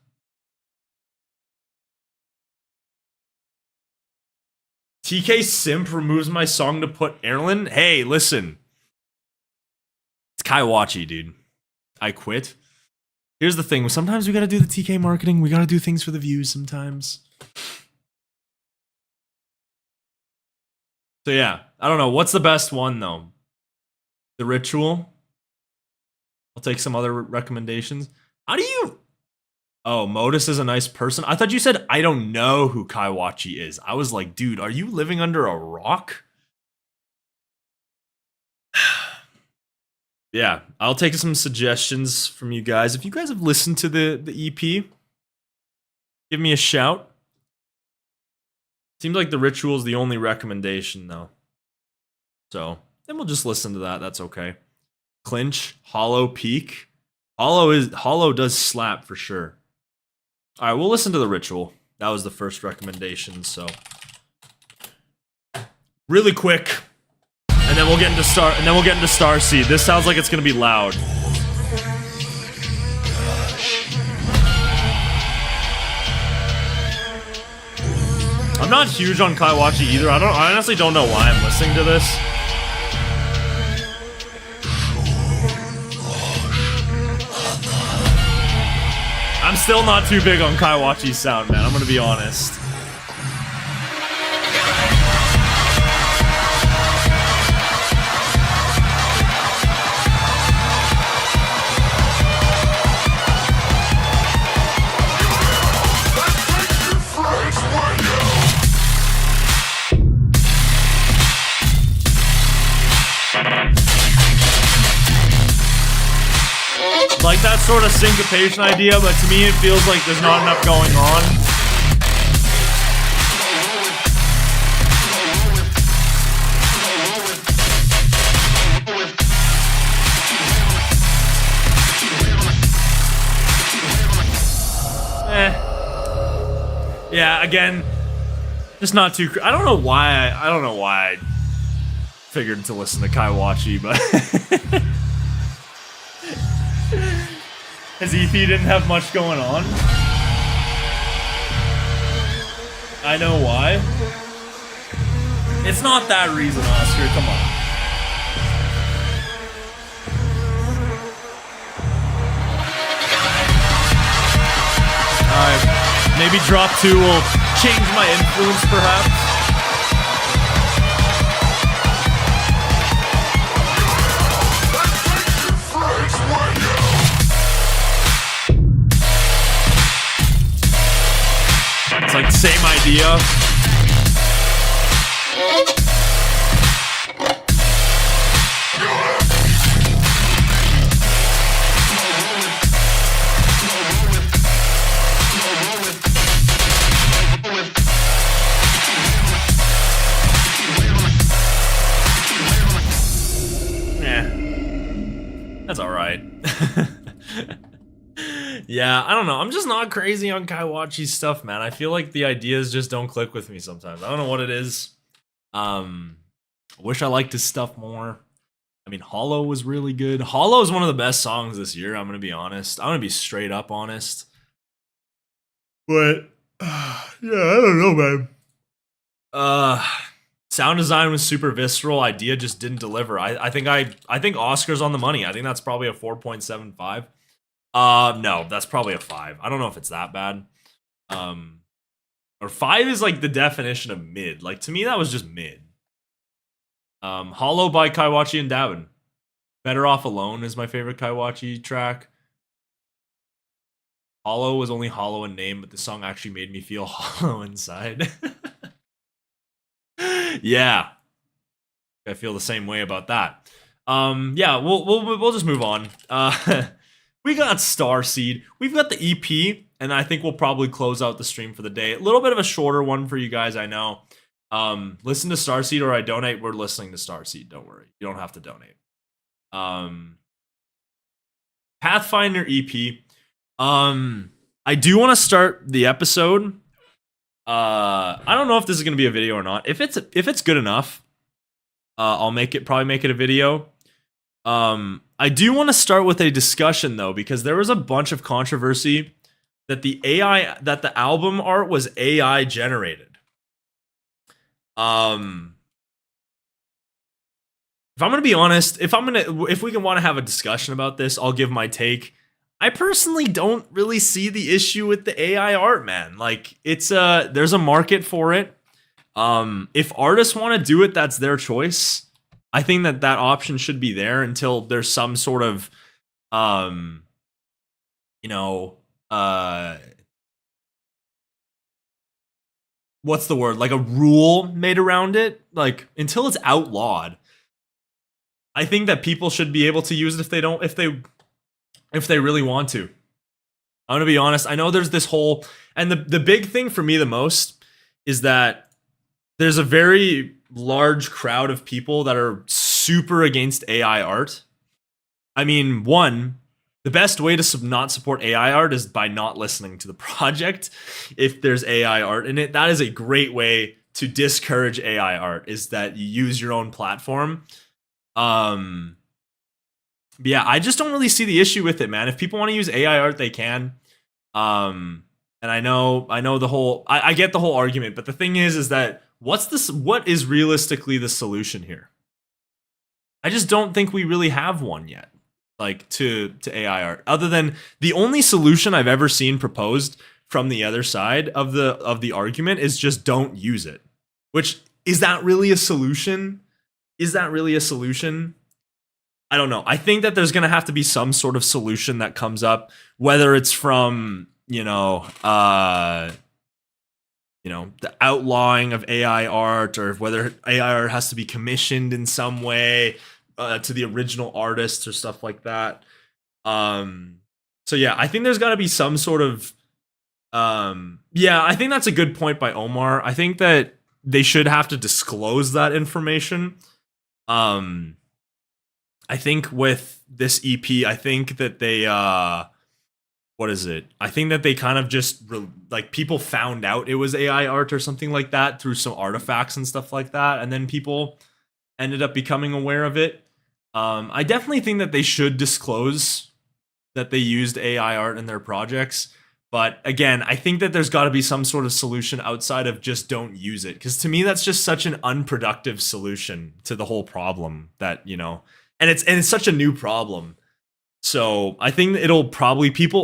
TK Simp removes my song to put Erlyn. Hey, listen. It's Kaiwachi, dude. I quit. Here's the thing. Sometimes we gotta do the TK marketing. We gotta do things for the views sometimes. So yeah, I don't know. What's the best one, though? The Ritual? I'll take some other recommendations. How do you... Oh, Modus is a nice person. I thought you said, I don't know who Kaiwachi is. I was like, dude, are you living under a rock? Yeah, I'll take some suggestions from you guys. If you guys have listened to the EP, give me a shout. Seems like The Ritual is the only recommendation, though. So, then we'll just listen to that. That's okay. Clinch, Hollow Peak. Hollow does slap for sure. All right, we'll listen to The Ritual. That was the first recommendation, so really quick, and then we'll get into Starseed. This sounds like it's gonna be loud. I'm not huge on Kaiwachi either. I honestly don't know why I'm listening to this. I'm still not too big on Kaiwachi's sound, man. I'm gonna be honest. Like that sort of syncopation idea, but to me it feels like there's not enough going on. Yeah, again, just not too. I don't know why I figured to listen to Kaiwachi, but. His EP didn't have much going on. I know why. It's not that reason, Oscar. Come on. Alright. Maybe drop 2 will change my influence, perhaps. It's like the same idea. That's alright. Yeah, I don't know. I'm just not crazy on Kaiwachi's stuff, man. I feel like the ideas just don't click with me sometimes. I don't know what it is. I wish I liked his stuff more. I mean, Hollow was really good. Hollow is one of the best songs this year, I'm going to be honest. I'm going to be straight up honest. But, yeah, I don't know, man. Sound design was super visceral. Idea just didn't deliver. I think Oscar's on the money. I think that's probably a 4.75. No, that's probably a 5. I don't know if it's that bad. Or 5 is like the definition of mid. Like, to me, that was just mid. Hollow by Kaiwachi and Davin. Better Off Alone is my favorite Kaiwachi track. Hollow was only hollow in name, but the song actually made me feel hollow inside. Yeah, I feel the same way about that. Yeah, we'll just move on. We got Starseed. We've got the EP, and I think we'll probably close out the stream for the day. A little bit of a shorter one for you guys, I know. Listen to Starseed or I donate. We're listening to Starseed. Don't worry, you don't have to donate. Pathfinder EP. I do want to start the episode. I don't know if this is gonna be a video or not. If it's good enough, I'll probably make it a video. I do want to start with a discussion though, because there was a bunch of controversy that the album art was AI generated. If I'm gonna be honest, if we can want to have a discussion about this, I'll give my take. I personally don't really see the issue with the AI art, man. Like, there's a market for it. If artists want to do it, that's their choice. I think that option should be there until there's some sort of, what's the word? Like a rule made around it. Like, until it's outlawed, I think that people should be able to use it if they really want to. I'm gonna be honest. I know there's this whole, and the big thing for me the most is that there's a very large crowd of people that are super against AI art. I mean, the best way to not support AI art is by not listening to the project if there's AI art in it. That is a great way to discourage AI art, is that you use your own platform. Yeah, I just don't really see the issue with it, man. If people want to use AI art, they can. And I know the whole, I get the whole argument, but the thing is that what is realistically the solution here? I just don't think we really have one yet, like to AI art, other than the only solution I've ever seen proposed from the other side of the argument is just don't use it. Which, is that really a solution? Is that really a solution? I don't know. I think that there's going to have to be some sort of solution that comes up, whether it's from, the outlawing of AI art, or whether AI art has to be commissioned in some way to the original artists or stuff like that. So yeah, I think there's got to be some sort of, I think that's a good point by Omar. I think that they should have to disclose that information. I think with this EP, I think that they, what is it? I think that they kind of just, people found out it was AI art or something like that through some artifacts and stuff like that. And then people ended up becoming aware of it. I definitely think that they should disclose that they used AI art in their projects. But again, I think that there's got to be some sort of solution outside of just don't use it. Because to me, that's just such an unproductive solution to the whole problem that, and it's such a new problem. So I think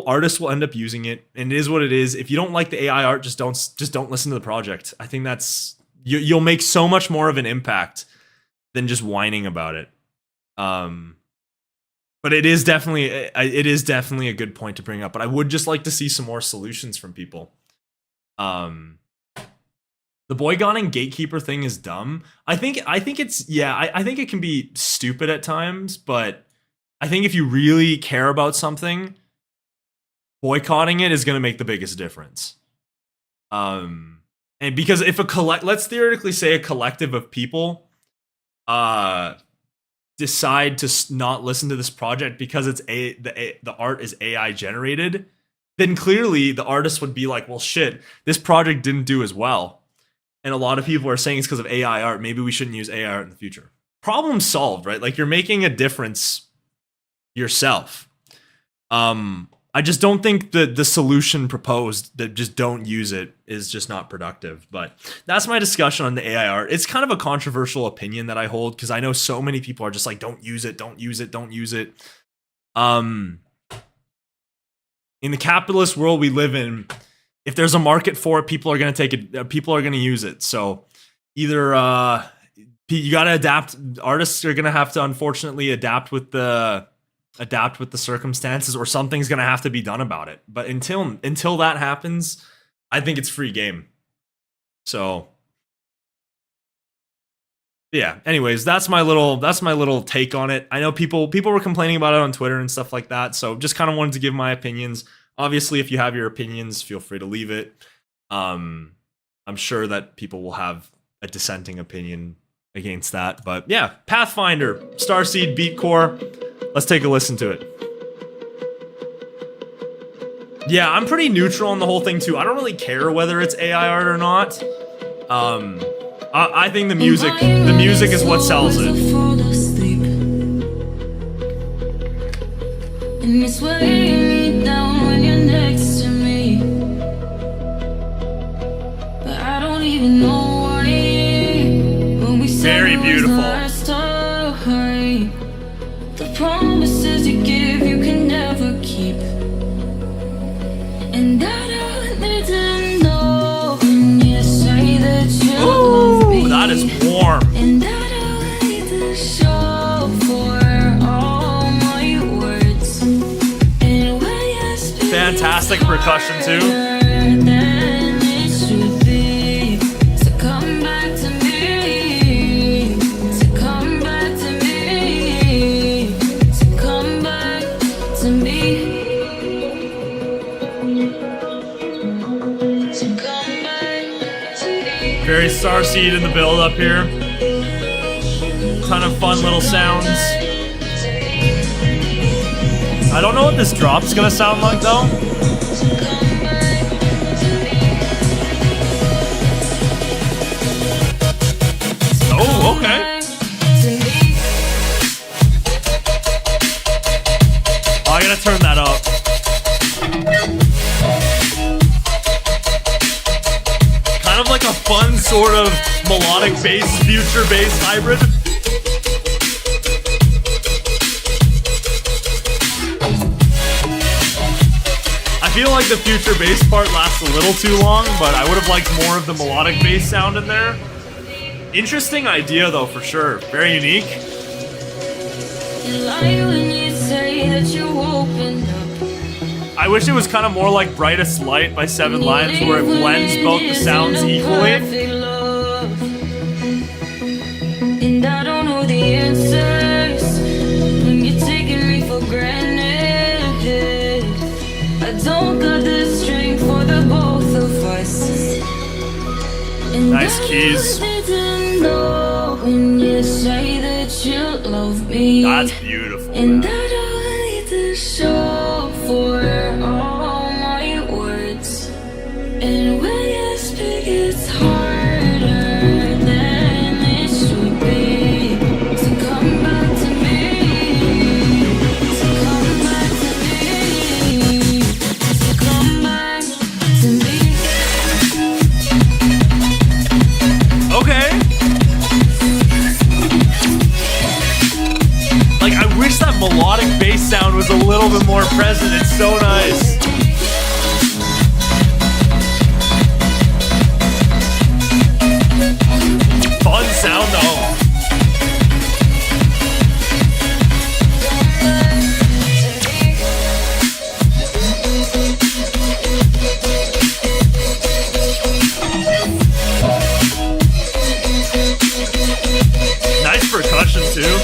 artists will end up using it, and it is what it is. If you don't like the AI art, just don't listen to the project. I think that's, you'll make so much more of an impact than just whining about it. But it is definitely a good point to bring up. But I would just like to see some more solutions from people. The Boygon and Gatekeeper thing is dumb. I think it can be stupid at times, but I think if you really care about something, boycotting it is going to make the biggest difference. And because if let's theoretically say a collective of people decide to not listen to this project because the art is AI generated, then clearly the artist would be like, well, shit, this project didn't do as well. And a lot of people are saying it's because of AI art. Maybe we shouldn't use AI art in the future. Problem solved, right? Like, you're making a difference yourself. I just don't think the solution proposed, that just don't use it, is just not productive. But that's my discussion on the AI art. It's kind of a controversial opinion that I hold, because I know so many people are just like, don't use it, don't use it, don't use it. In the capitalist world we live in, if there's a market for it, people are going to take it. People are going to use it. So either you got to adapt. Artists are going to have to unfortunately adapt with the circumstances, or something's going to have to be done about it. But until that happens, I think it's free game. So yeah, anyways, that's my little take on it. I know people were complaining about it on Twitter and stuff like that, so just kind of wanted to give my opinions. Obviously, if you have your opinions, feel free to leave it. I'm sure that people will have a dissenting opinion against that, but yeah, Pathfinder, Starseed, Beatcore. Let's take a listen to it. Yeah, I'm pretty neutral on the whole thing too. I don't really care whether it's AI art or not. I think the music is what sells it. And it's weighing me down when you're next to me. But I don't even know why. When we Very beautiful. The promises you give, you can never keep. And I don't need to know when you say that you love me. That is warm. And I don't need to show for all my words. And when you speak, Fantastic percussion too. than it should be. So come back to me. So come back to me. So come back to me. So come back to me. Very Starseed in the build up here. Ton of fun little sounds. I don't know what this drop's gonna sound like though. Oh, okay. Oh, I gotta turn that up. Kind of like a fun sort of melodic bass, future bass hybrid. I feel like the future bass part lasts a little too long, but I would have liked more of the melodic bass sound in there. Interesting idea though, for sure. Very unique. You lie when you say that you opened up. I wish it was kind of more like Brightest Light by Seven Lions, where it blends both the sounds equally. And I don't know the answers when you're taking me for granted. I don't got the strength for the both of us. And Nice keys. I need to know when you say that you love me. That's beautiful. And I Man. don't need to show for all my words. And when you speak, it's harder than it should be. So come back to me. So come back to me. So come back to me. Okay. Like, I wish that melodic bass sound was a little bit more present. It's so nice. Fun sound though. Nice percussion too.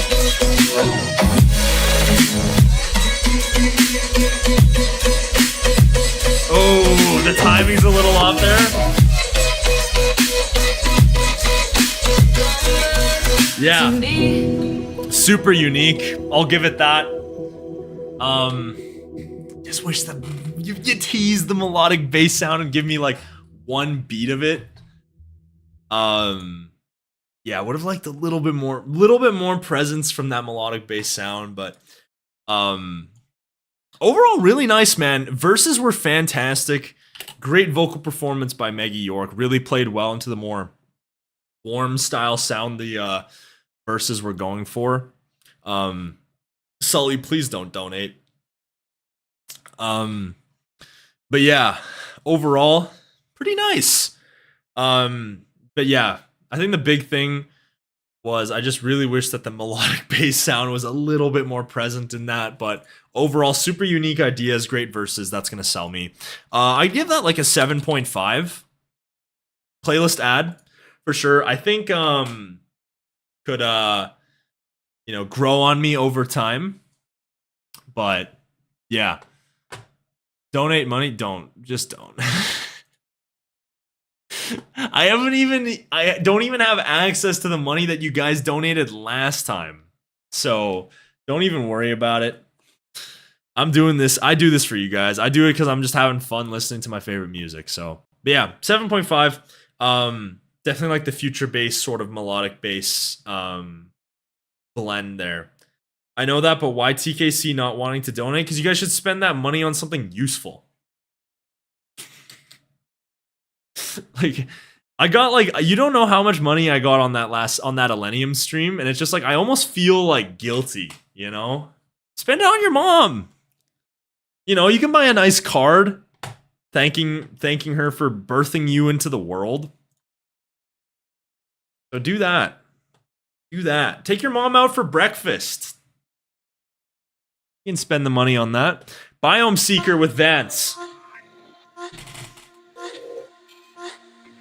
Oh, the timing's a little off there. Yeah. Super unique. I'll give it that. Just wish that you tease the melodic bass sound and give me like one beat of it. Yeah, I would have liked a little bit more presence from that melodic bass sound, but overall really nice, man. Verses were fantastic. Great vocal performance by Maggie York. Really played well into the more warm style sound the verses were going for. Sully, please don't donate. But yeah, overall pretty nice. But yeah, I think the big thing was I just really wish that the melodic bass sound was a little bit more present in that, but overall, super unique ideas, great verses. That's gonna sell me. I give that like a 7.5. Playlist ad for sure. I think could you know, grow on me over time, but yeah. Donate money, don't I don't even have access to the money that you guys donated last time. So don't even worry about it. I'm doing this. I do this for you guys. I do it because I'm just having fun listening to my favorite music. So, but yeah, 7.5. Definitely like the future bass, sort of melodic bass blend there. I know that, but why TKC not wanting to donate? Because you guys should spend that money on something useful. Like, I got like, you don't know how much money I got on that Elenium stream, and it's just like I almost feel like guilty, you know? Spend it on your mom. You know, you can buy a nice card thanking her for birthing you into the world. So do that. Do that. Take your mom out for breakfast. You can spend the money on that. Biome Seeker with Vance.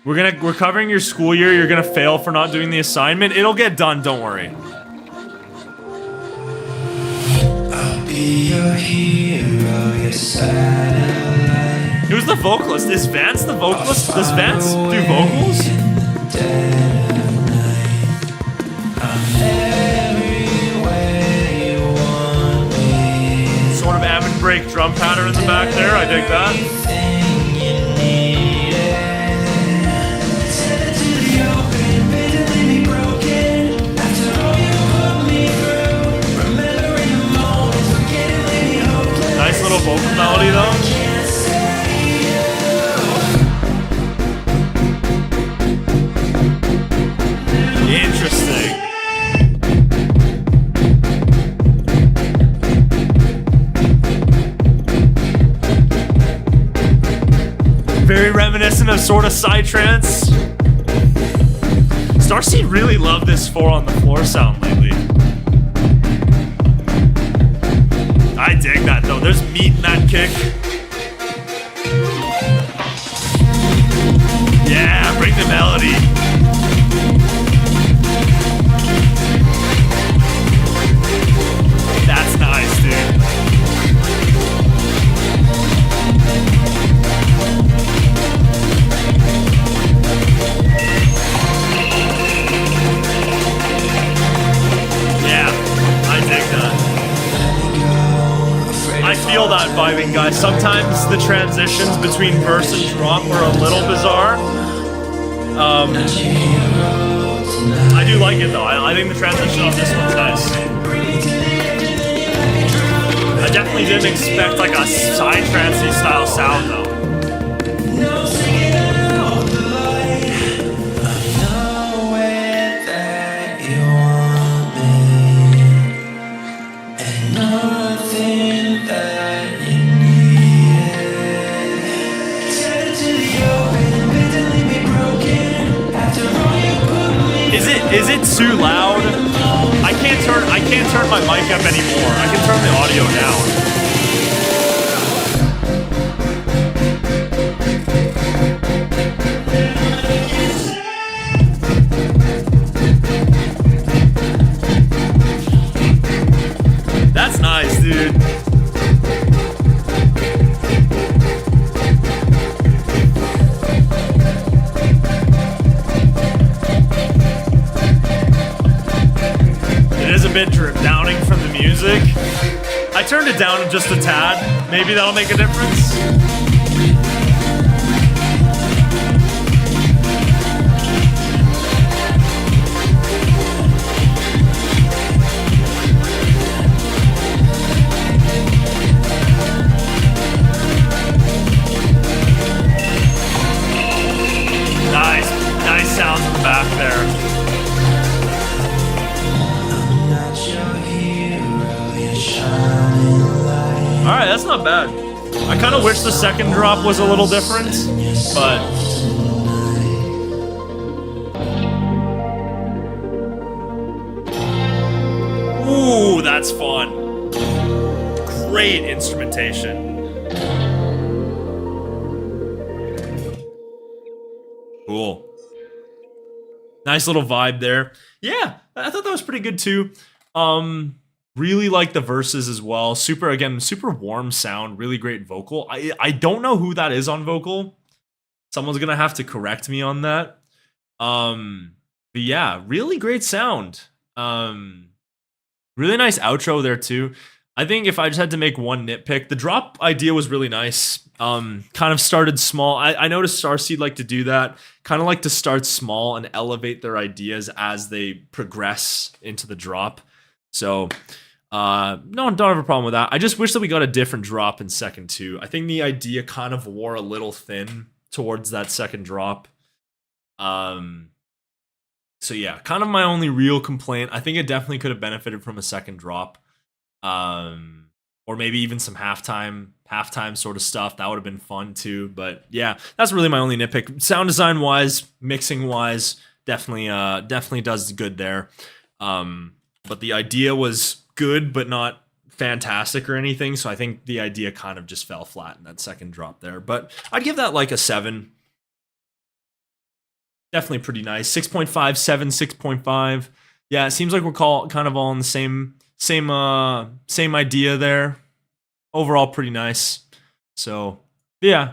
We're covering your school year. You're gonna fail for not doing the assignment. It'll get done, don't worry. I'll be your hero, your satellite. Who's the vocalist? Is Vance the vocalist? Does Vance do vocals? Sort of Ammon break drum pattern in the back there. I dig that. Nice little vocal melody though. Interesting. Very reminiscent of sort of psytrance. Starseed really loved this 4 on the floor sound lately. I dig that though. There's meat in that kick. Yeah, bring the melody. That's nice, dude. Yeah, I dig that. I feel that vibing, guys. Sometimes the transitions between verse and drop are a little bizarre. I do like it though. I think the transition on this one's nice. I definitely didn't expect like a psytrancey style sound though. Is it too loud? I can't turn my mic up anymore. I can turn the audio down. That's nice, dude. A bit drip downing from the music. I turned it down just a tad. Maybe that'll make a difference. Nice sounds in the back there. Alright, that's not bad. I kind of wish the second drop was a little different, but... that's fun. Great instrumentation. Cool. Nice little vibe there. Yeah, I thought that was pretty good too. Really like the verses as well. Super warm sound, really great vocal. I don't know who that is on vocal. Someone's gonna have to correct me on that. But yeah, really great sound. Really nice outro there too. I think if I just had to make one nitpick, the drop idea was really nice. Kind of started small. I noticed Starseed like to do that. Kind of like to start small and elevate their ideas as they progress into the drop. So, no, don't have a problem with that. I just wish that we got a different drop in second 2. I think the idea kind of wore a little thin towards that second drop. So yeah, kind of my only real complaint. I think it definitely could have benefited from a second drop. Or maybe even some halftime sort of stuff. That would have been fun too. But yeah, that's really my only nitpick. Sound design wise, mixing wise, definitely does good there. But the idea was good, but not fantastic or anything. So I think the idea kind of just fell flat in that second drop there. But I'd give that like a 7. Definitely pretty nice. 6.5, 7, 6.5. Yeah, it seems like we're kind of all in the same idea there. Overall, pretty nice. So yeah,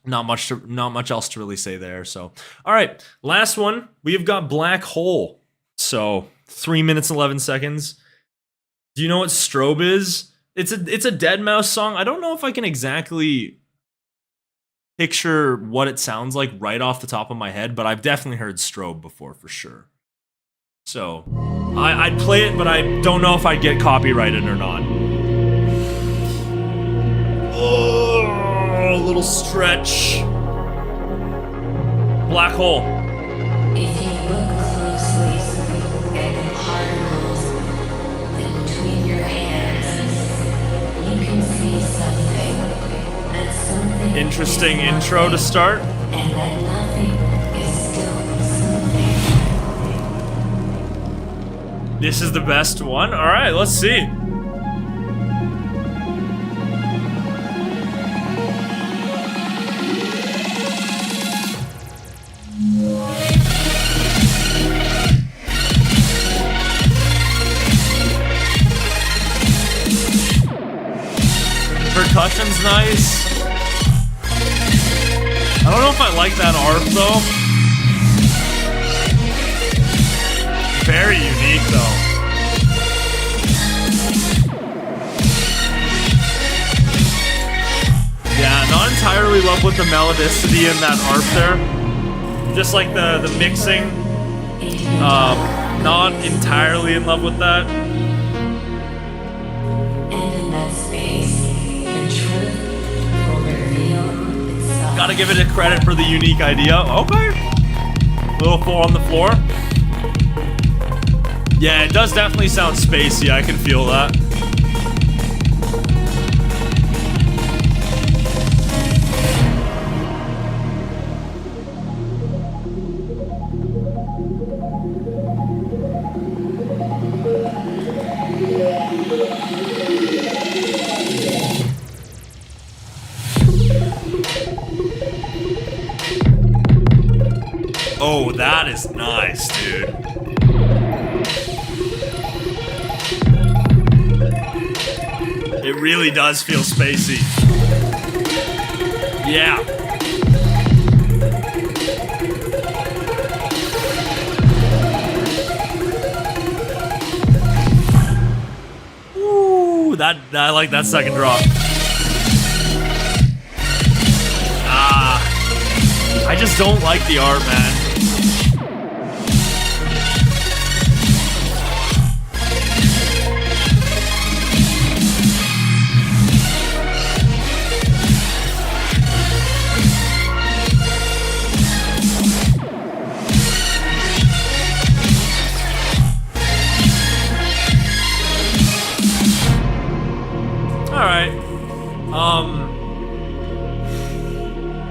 not much else to really say there. So all right, last one. We have got Black Hole. So 3 minutes 11 seconds. Do you know what Strobe is? It's a Deadmau5 song. I don't know if I can exactly picture what it sounds like right off the top of my head, but I've definitely heard Strobe before for sure. So I'd play it, but I don't know if I'd get copyrighted or not. Oh, a little stretch. Black Hole. If you look closely at the particles between your hands, you can see something. That something Interesting is intro to nothing, start. and that nothing is still something. This is the best one. All right, let's see. Percussion's nice. I don't know if I like that art though. Very unique though. Yeah, not entirely in love with the melodicity in that art there. Just like the mixing. Not entirely in love with that. And in that space, the truth will reveal itself. Gotta give it a credit for the unique idea. Okay. Little 4 on the floor. Yeah, it does definitely sound spacey. I can feel that. Oh, that is nice, dude. It really does feel spacey. Yeah. Ooh, I like that second drop. I just don't like the art, man.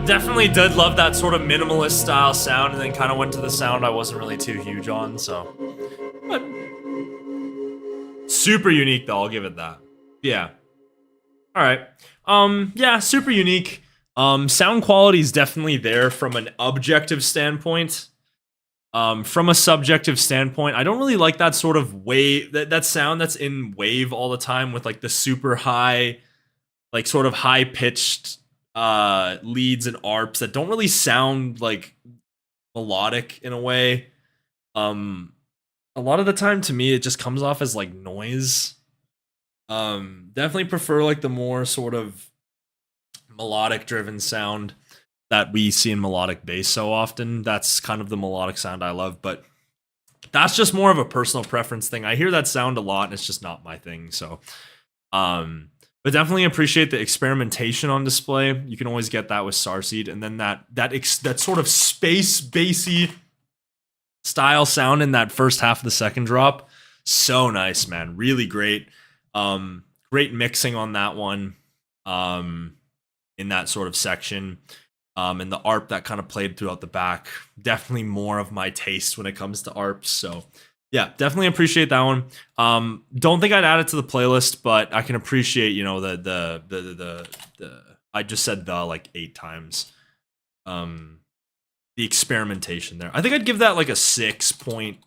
Definitely did love that sort of minimalist style sound, and then kind of went to the sound I wasn't really too huge on, so. But Super unique though, I'll give it that. Yeah. All right. Yeah, super unique. Sound quality is definitely there from an objective standpoint. From a subjective standpoint, I don't really like that sort of wave, that sound that's in wave all the time with like the super high, like sort of high pitched leads and arps that don't really sound like melodic in a way. A lot of the time to me it just comes off as like noise. Definitely prefer like the more sort of melodic driven sound that we see in melodic bass so often. That's kind of the melodic sound I love, but that's just more of a personal preference thing. I hear that sound a lot and it's just not my thing. So but definitely appreciate the experimentation on display. You can always get that with Starseed, and then that sort of space bassy style sound in that first half of the second drop. So nice, man. Really great. Great mixing on that one. In that sort of section. And the ARP that kind of played throughout the back. Definitely more of my taste when it comes to ARPs. So yeah, definitely appreciate that one. Don't think I'd add it to the playlist, but I can appreciate, you know, the I just said the like 8 times. The experimentation there. I think I'd give that like a 6 point.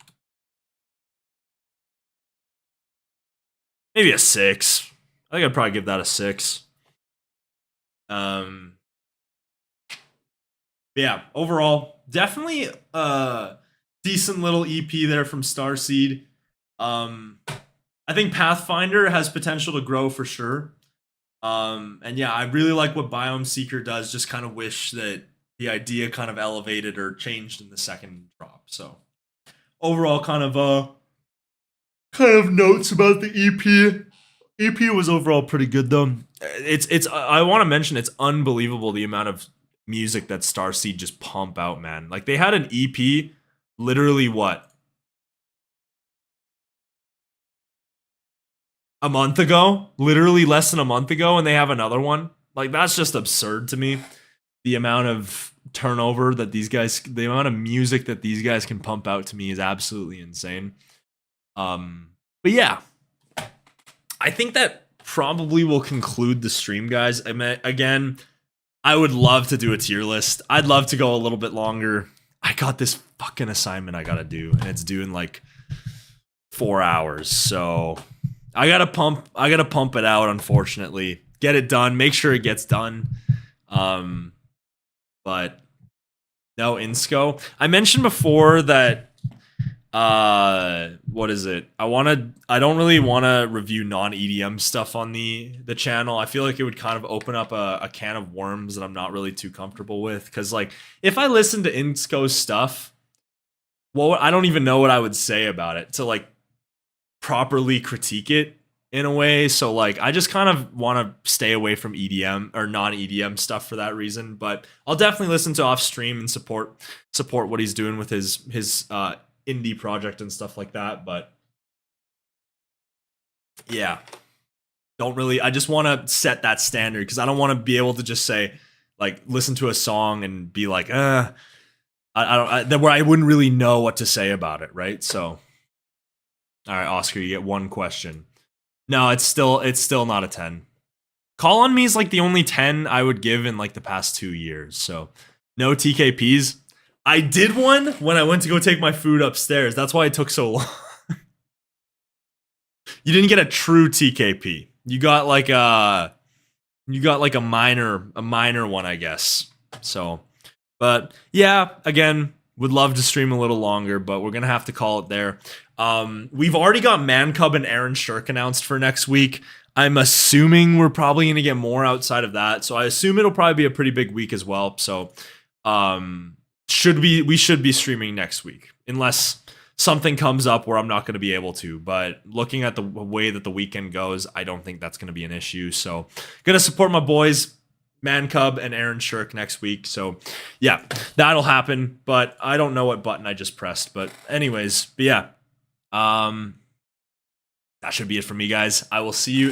Maybe a 6. I think I'd probably give that a 6. Yeah, overall, definitely a decent little EP there from Starseed. I think Pathfinder has potential to grow for sure. And yeah, I really like what Biome Seeker does. Just kind of wish that the idea kind of elevated or changed in the second drop. So overall, kind of notes about the EP. EP was overall pretty good though. It's I want to mention it's unbelievable the amount of music that Starseed just pump out, man. Like they had an EP literally what? A month ago? Literally less than a month ago, and they have another one. Like that's just absurd to me. The amount of turnover that these guys, the amount of music that these guys can pump out to me is absolutely insane. But yeah, I think that probably will conclude the stream, guys. I mean, again, I would love to do a tier list. I'd love to go a little bit longer. I got this fucking assignment I gotta do, and it's due in like 4 hours. So I gotta pump it out, unfortunately. Get it done. Make sure it gets done. But no, Insco. I mentioned before that what is it? I don't really want to review non-EDM stuff on the channel. I feel like it would kind of open up a can of worms that I'm not really too comfortable with. Because like if I listen to Insco's stuff, well, I don't even know what I would say about it to like properly critique it in a way. So like I just kind of want to stay away from EDM or non-EDM stuff for that reason. But I'll definitely listen to off stream and support what he's doing with his indie project and stuff like that. But yeah, I just want to set that standard because I don't want to be able to just say like listen to a song and be like where I wouldn't really know what to say about it, right? So all right, Oscar, you get one question. No, it's still not a 10. Call on Me is like the only 10 I would give in like the past 2 years. So no TKPs. I did one when I went to go take my food upstairs. That's why it took so long. You didn't get a true TKP. You got like a minor one, I guess. So, but yeah, again, would love to stream a little longer, but we're gonna have to call it there. We've already got Man Cub and Aaron Shirk announced for next week. I'm assuming we're probably gonna get more outside of that. So I assume it'll probably be a pretty big week as well. So, we should be streaming next week unless something comes up where I'm not going to be able to. But looking at the way that the weekend goes, I don't think that's going to be an issue. So gonna support my boys Man Cub and Aaron Shirk next week. So yeah, that'll happen. But I don't know what button I just pressed. But anyways, but yeah, that should be it for me, guys. I will see you